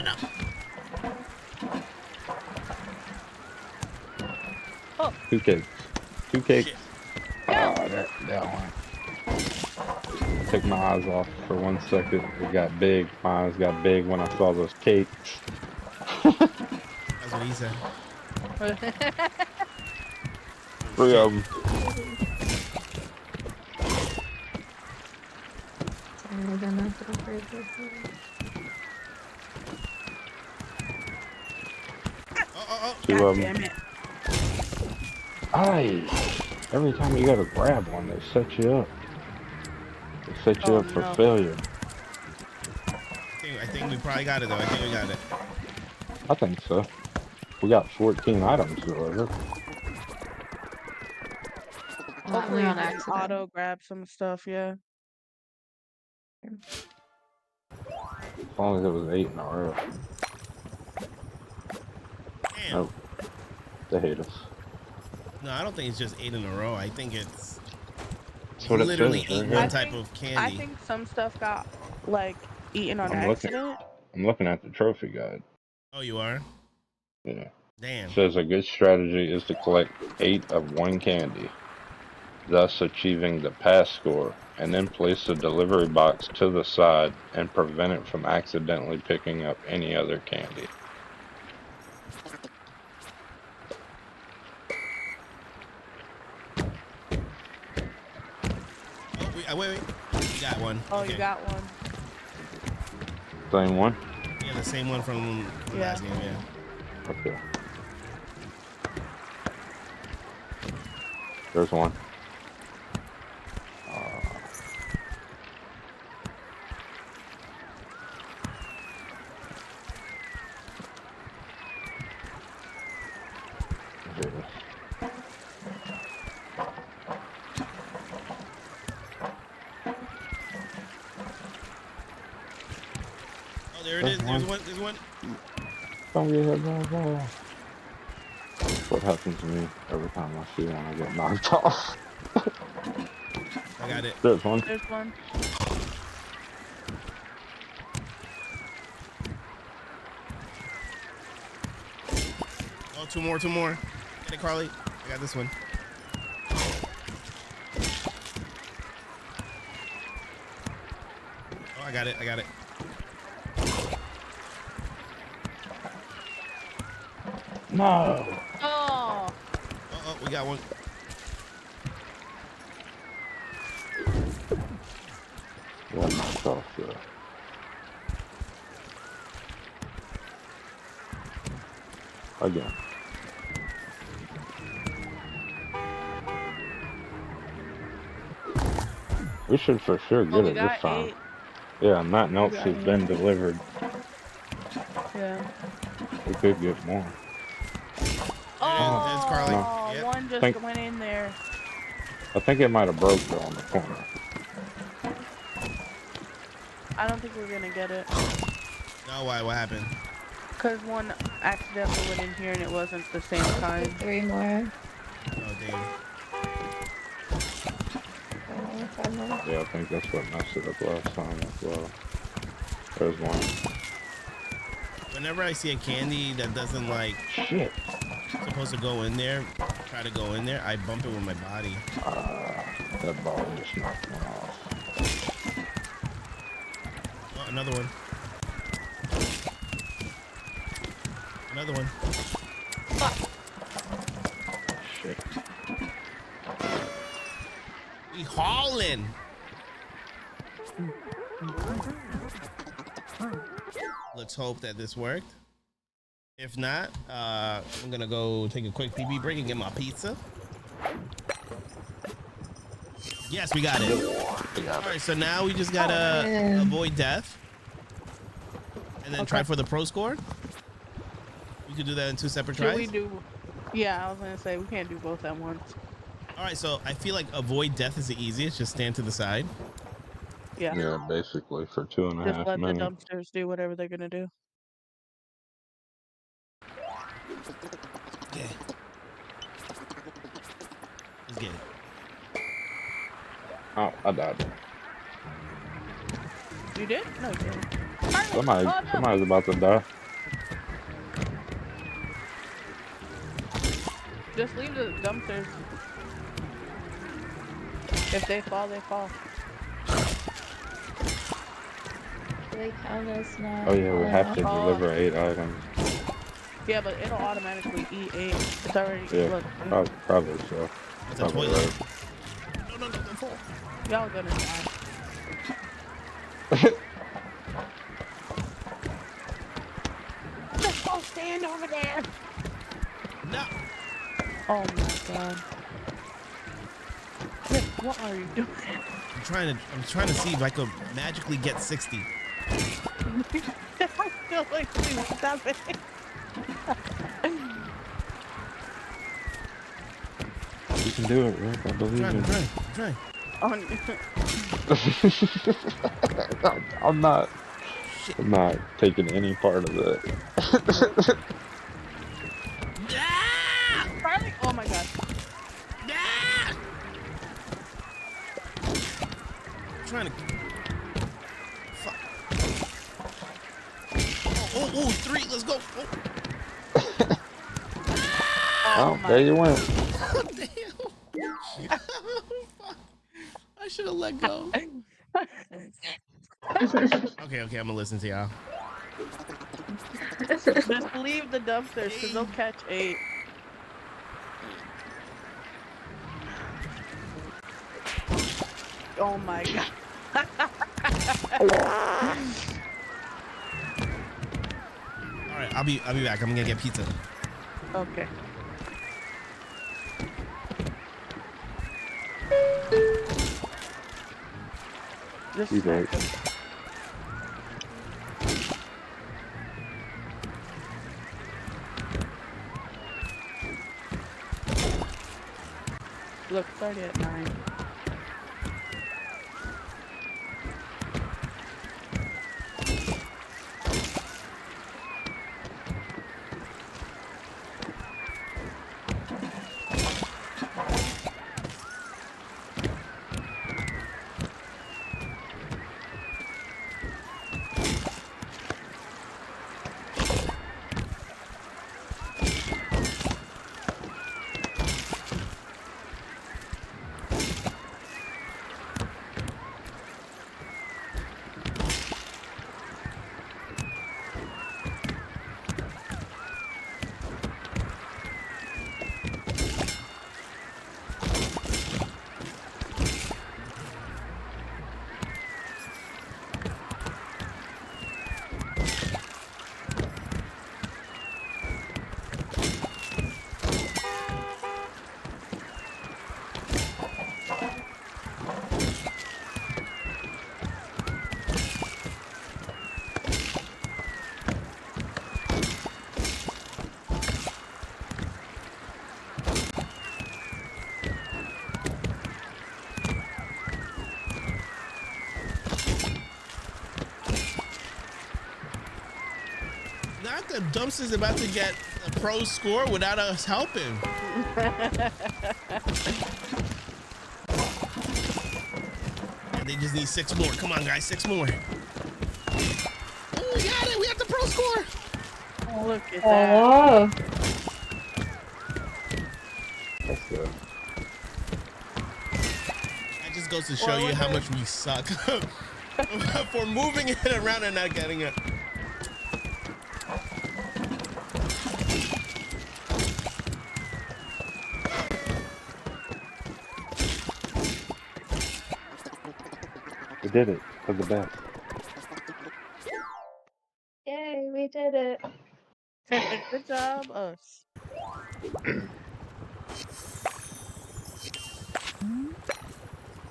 Oh. 2 cakes. 2 cakes. Shit. Oh, that one. Took my eyes off for 1 second. It got big. My eyes got big when I saw those cakes. That's what he said. 3 of them. Sorry, we're gonna have to go for it. Oh. 2 God of damn them. it. Aye. Every time you gotta grab one, they set you up. They set you Oh, up for no. failure. I think we probably got it though. I think we got it. I think so. We got 14 items to deliver. Hopefully on you can accident. auto grab some stuff, yeah. As long as it was 8 in a row. Damn. Nope. They hate us. No, I don't think it's just 8 in a row. I think it's That's what it literally says eat right one here. type of I candy. think some stuff got like eaten on I'm looking. accident. I'm looking at the trophy guide. Oh, you are? Yeah. Damn. It says a good strategy is to collect 8 of one candy, thus achieving the pass score, and then place the delivery box to the side and prevent it from accidentally picking up any other candy. Oh, wait. You got one. Oh, Okay. you got one. Same one? Yeah, the same one from the Yeah. last game, yeah. Okay. There's one. Here. Oh, there it is. There's one. There's one. Don't get hit by a ball. That's what happens to me every time I see one. I get knocked off. I got it. There's one. There's one. Oh, two more. Get it, Carly. I got this one. Oh, I got it. No. Oh, Oh, we got one. Got knocked off there. Again. We should for sure get oh, we it this got time. 8. Yeah, nothing else got has eight. been delivered. Yeah. We could get more. Oh, there's Carly. No. Yep. one just Thank- went in there. I think it might have broke though on the corner. I don't think we're gonna get it. No, why? What happened? Cause one accidentally went in here and it wasn't the same kind. 3 more. Oh, damn. 5 more. Yeah, I think that's what messed it up last time as well. There's one. Whenever I see a candy that doesn't like Shit. supposed to go in there, try to go in there, I bump it with my body. That ball just knocked me off. Oh, another one. Another one. Shit. We hauling. Let's hope that this worked. If not, I'm gonna go take a quick pee break and get my pizza. Yes, we got it. All right, so now we just gotta man. avoid death, and then try for the pro score. We could do that in 2 separate Should tries. we do? Yeah, I was gonna say we can't do both at once. All right, so I feel like avoid death is the easiest. Just stand to the side. Yeah. Yeah, basically for 2.5 Just let the minutes. dumpsters do whatever they're gonna do. Okay. Let's get it. Oh, I died. You did? No, you didn't. Somebody's about to die. Just leave the dumpsters. If they fall, they fall. Do they count as not? Oh yeah, we have to Oh. deliver 8 items. Yeah, but it'll automatically eat 8. It's already Yeah, look. probably so. It's a Probably toilet. right. No, don't fall. Y'all gonna die. Just go stand over there. No. Oh my god. Nick, what are you doing? I'm trying to see if I could magically get 60. I'm still like, dude, stop it. You can do it, Rick. I believe I'm in trying. Oh, I'm not taking any part of it. Ah! Charlie? Oh my god. Ah! trying to. Fuck. Oh, 3. Let's go. Oh, there you went. Oh, damn. Fuck. I should have let go. Okay, I'm gonna listen to y'all. Just leave the dumpsters because they'll catch 8. Oh my god. All right, I'll be back. I'm gonna get pizza. Okay. Just You right. Look, it's already at 9. Not the dumpster's about to get a pro score without us helping. And they just need 6 more. Come on, guys, 6 more. Oh, we got it. We have the pro score. Oh, look at that. Oh, That's good. That just goes to show you how much we suck for moving it around and not getting it. We did it for the best. yay, we did it. Good job, us.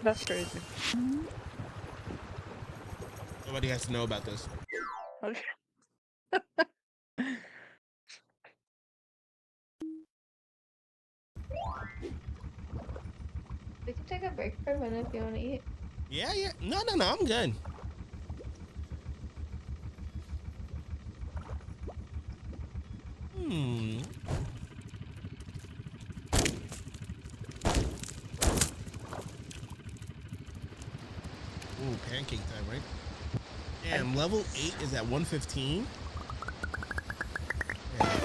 That's crazy. Nobody has to know about this. Okay. We can take a break for a minute if you want to eat. Yeah. No, I'm good. Ooh, pancake time, right? Damn, level 8 is at 115. Yeah.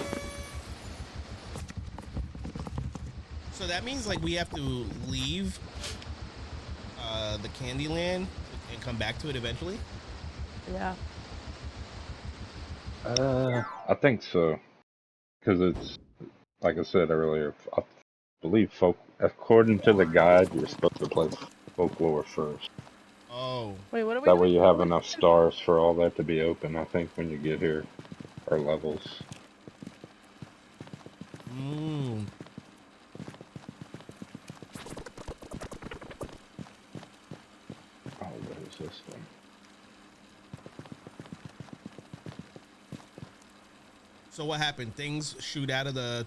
So that means like we have to leave the Candyland and come back to it eventually? Yeah. I think so. Because it's, like I said earlier, I believe according to the guide, you're supposed to play folklore first. Oh. Wait, what are we That doing? way you have enough stars for all that to be open, I think, when you get here. Or levels. Mm. Oh, what is this one? So what happened? Things shoot out of the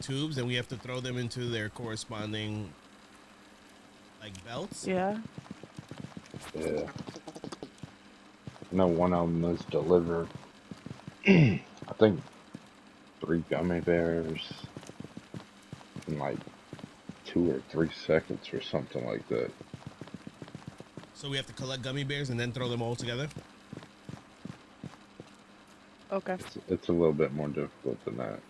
tubes, and we have to throw them into their corresponding like belts. Yeah. Yeah. No, one of them is delivered. I think 3 gummy bears in like 2 or 3 seconds or something like that. So we have to collect gummy bears and then throw them all together? Okay. It's a little bit more difficult than that.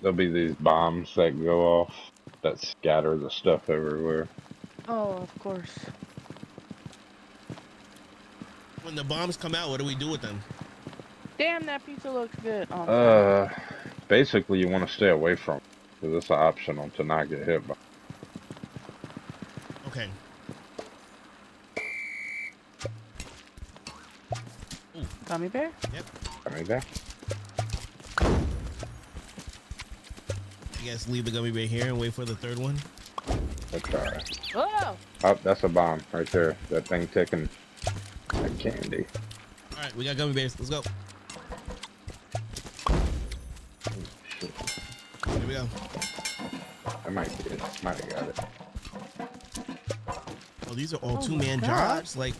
There'll be these bombs that go off that scatter the stuff everywhere. Oh, of course. When the bombs come out, what do we do with them? Damn, that pizza looks good. Oh, I'm sorry. Basically you want to stay away from it, because it's optional to not get hit by. Okay. Gummy bear? Yep. Right there. I guess leave the gummy bear here and wait for the third one. That's alright. Oh! Oh, that's a bomb right there. That thing ticking like candy. All right, we got gummy bears. Let's go. Shit. Here we go. That might be it. Might have got it. Oh, these are all Oh two-man my God. jobs? Like,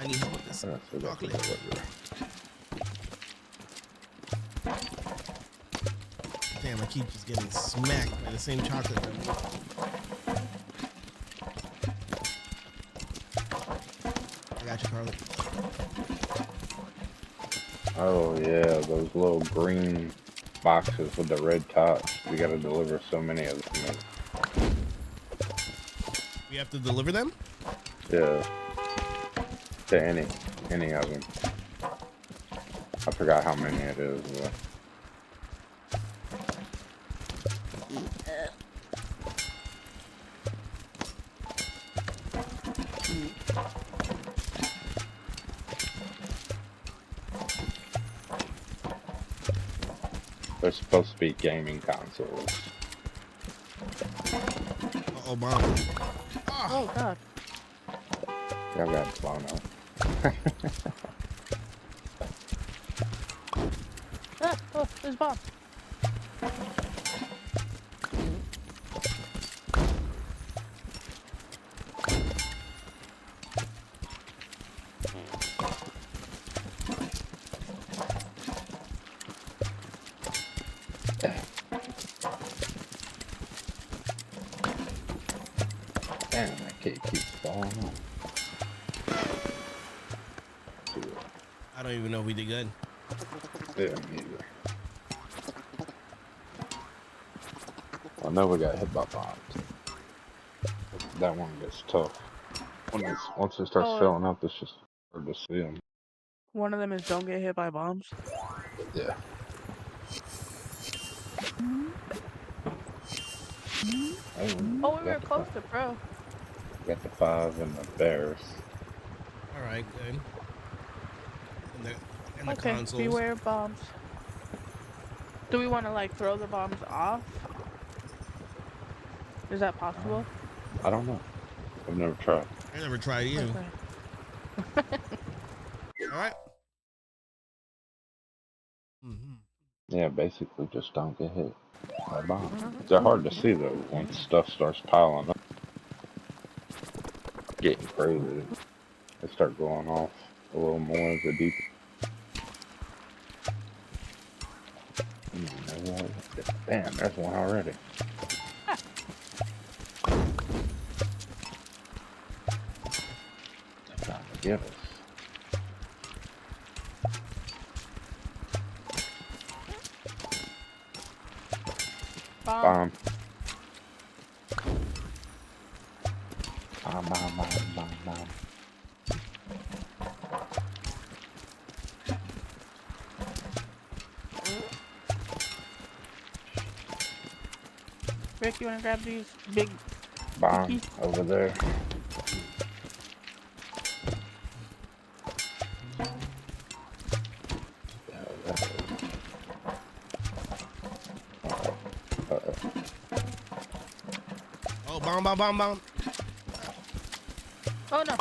I need help with this That's what that's chocolate. what Damn, I keep just getting smacked by the same chocolate. I got you, Carly. Oh yeah, those little green boxes with the red tops. We gotta deliver so many of them. We have to deliver them? Yeah. To any of them. I forgot how many it is, but they're supposed to be gaming consoles. Uh-oh, bomb. Oh, God. Y'all got blown up. Ah, oh, there's a bomb. Damn, that kid keeps falling off. I don't even know if we did good. Yeah, me either. I know we got hit by bombs. That one gets tough. Once it starts Oh. filling up, it's just hard to see them. One of them is don't get hit by bombs. Yeah. Oh, we were close to pro. Got the 5 and the bears. All right, good. And the Okay, consoles. beware of bombs. Do we want to like throw the bombs off? Is that possible? I don't know. I've never tried. I never tried either. Okay. All right. Mm-hmm. Yeah, basically just don't get hit by bombs. They're hard to see though once stuff starts piling up. Getting crazy. They start going off a little more as the deep. Damn, there's one already. They're trying to get us. Bomb. Bomb. Rick, you want to grab these big Bomb cookies? over there. Oh, bomb. Oh no!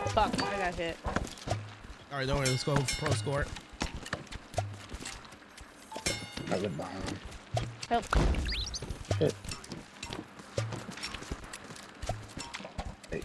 Fuck, I got hit. All right, don't worry. Let's go pro score. Another bomb. Help. Shit. Hey.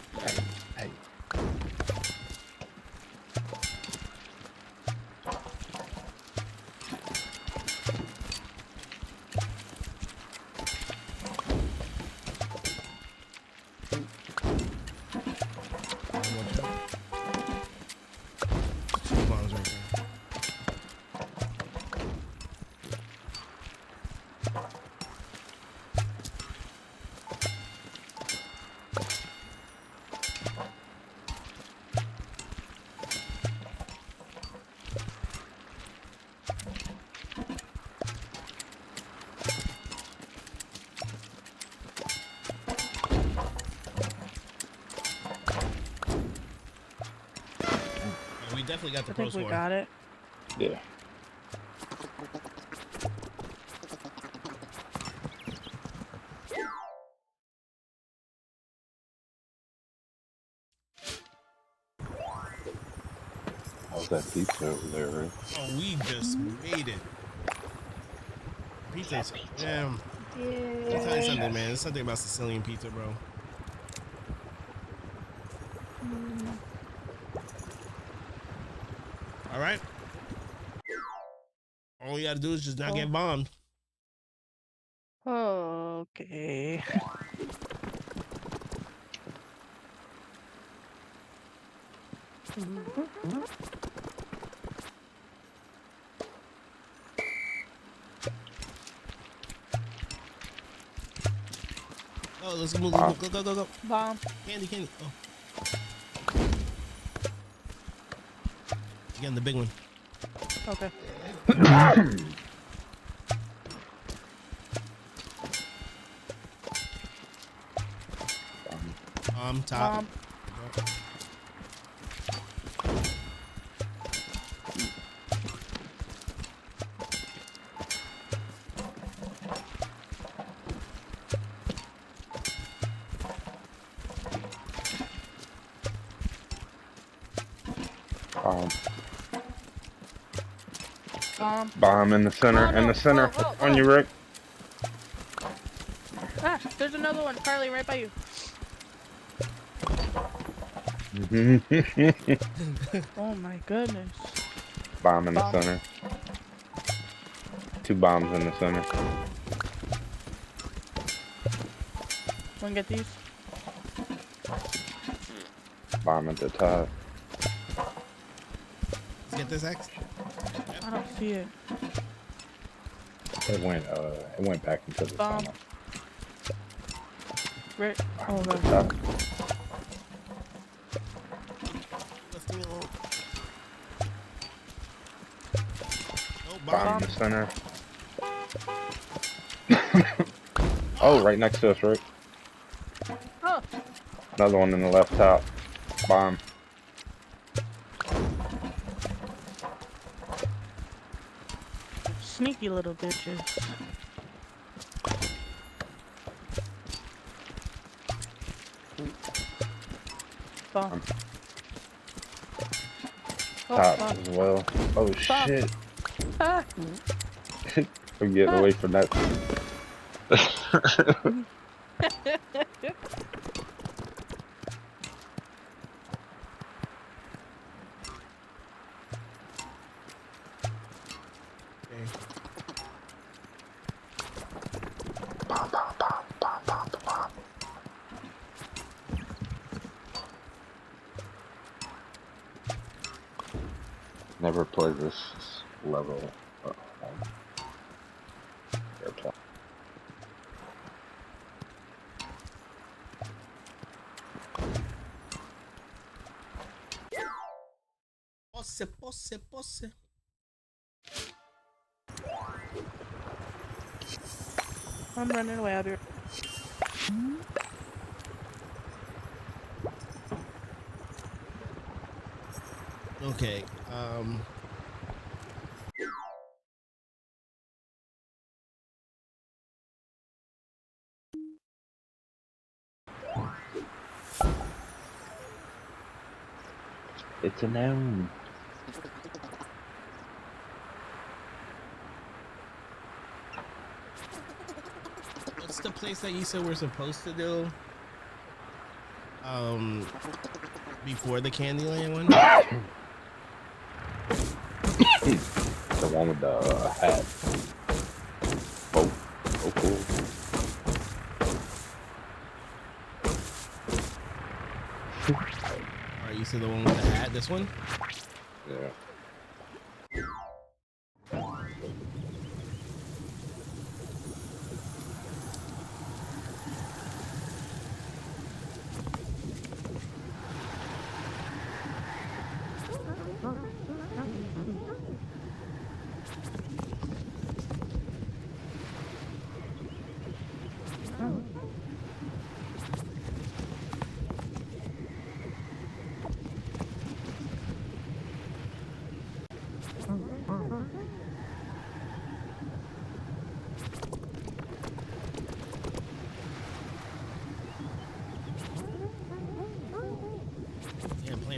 definitely got the I pro think we score. got it. Yeah. How's that pizza over there, Rick? Oh, we just made it. Pizza's damn. Let me tell you something, man. There's something about Sicilian pizza, bro. All right. All you gotta do is just not get bombed. Okay. Oh, let's move. Go. Bomb. Candy. Oh. Again, the big one. Okay. Top. Bomb. Bomb in the center. Oh, no. In the center. Oh, On you, Rick. Ah, there's another one, Carly, right by you. Oh my goodness. Bomb in the Bomb. center. 2 bombs in the center. Wanna get these? Bomb at the top. Let's get this X. I don't see it. It went back into the Bomb. center. Right. Oh, At the no. top. Left me alone. No Bomb in bomb. the center. Oh, right next to us, Rick. Oh, Another one in the left top. Bomb. sneaky little bitches. Bomb. Oh, Top fuck. as well. Oh Stop. shit. Ah. We're getting away from that. Never played this level. Airplane. Posse. I'm running away out here. Okay. It's a noun. What's the place that you said we're supposed to do? Before the Candyland one? The one with the hat. Oh, cool. Alright, you said the one with the hat, this one? Yeah.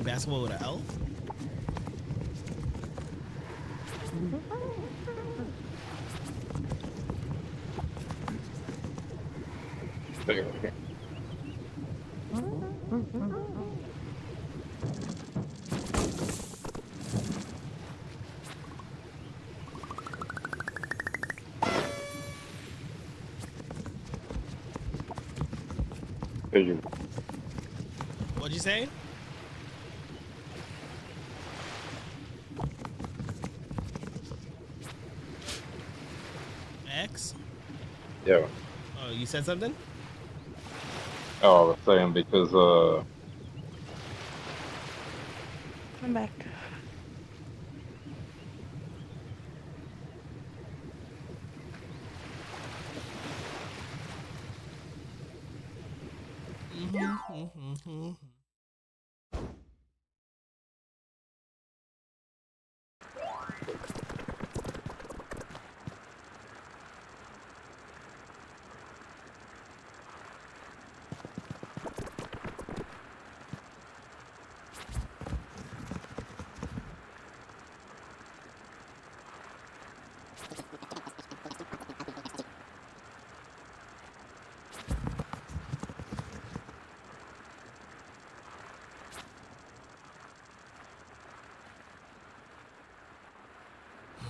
Playing basketball with an elf? Figure. What'd you say? X? Yeah. Oh, you said something? Oh, I was saying because I'm back.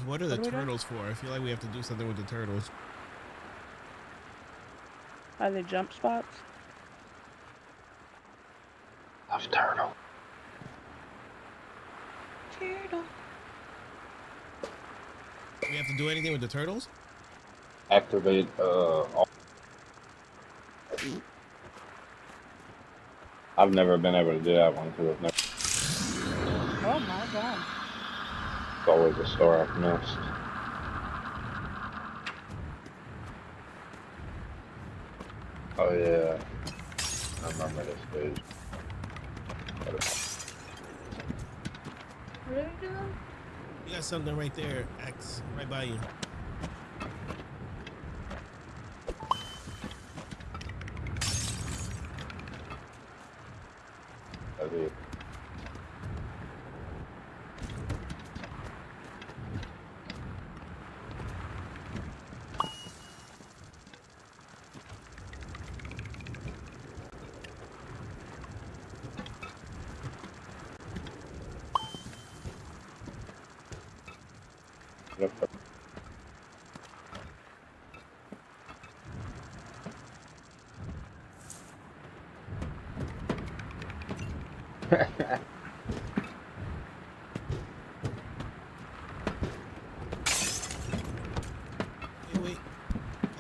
What are the What are we doing? turtles for? I feel like we have to do something with the turtles. Are they jump spots? Love turtle. Turtle. Do we have to do anything with the turtles? Activate all. I've never been able to do that one because Oh my god. it's always a store I've missed. Oh yeah, I remember this page. What are we doing? You got something right there, X, right by you. That's it. Yep. Hey, wait.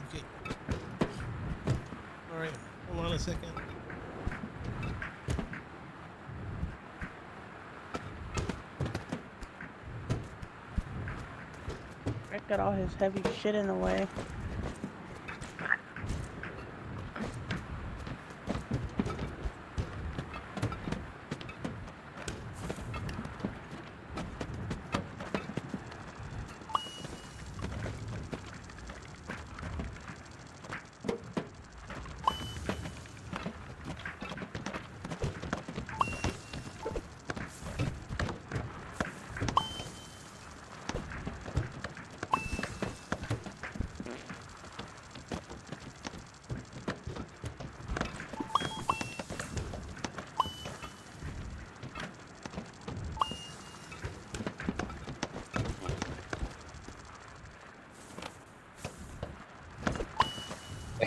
Okay. All right. Hold on a second. Rick got all his heavy shit in the way.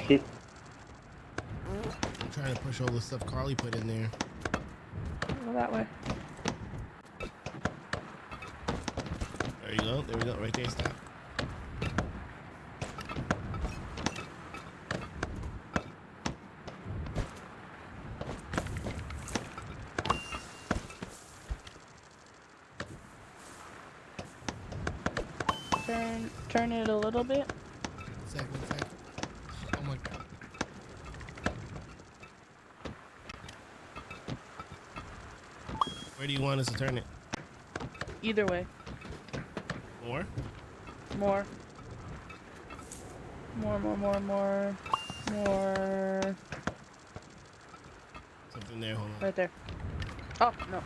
I'm trying to push all the stuff Carly put in there. Go that way. There you go. There we go. Right there. Stop. Turn it a little bit. Second. Oh my god. Where do you want us to turn it? Either way. More? More. More. Something there. Hold on. Right there. Oh, no.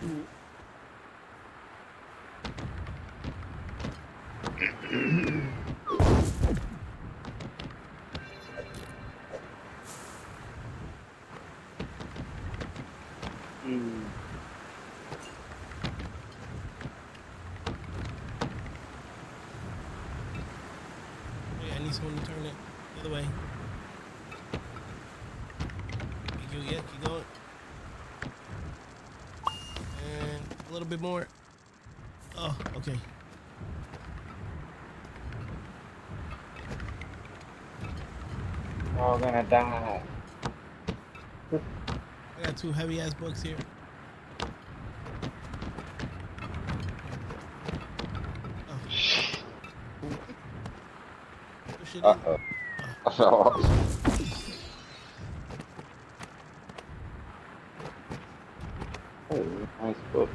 Wait, I need someone to turn it the other way. Thank you. Yeah, keep going. And a little bit more. Oh, okay. We're all gonna die. I got 2 heavy ass books here. Oh. Push it in. Uh-oh. Oh, nice book.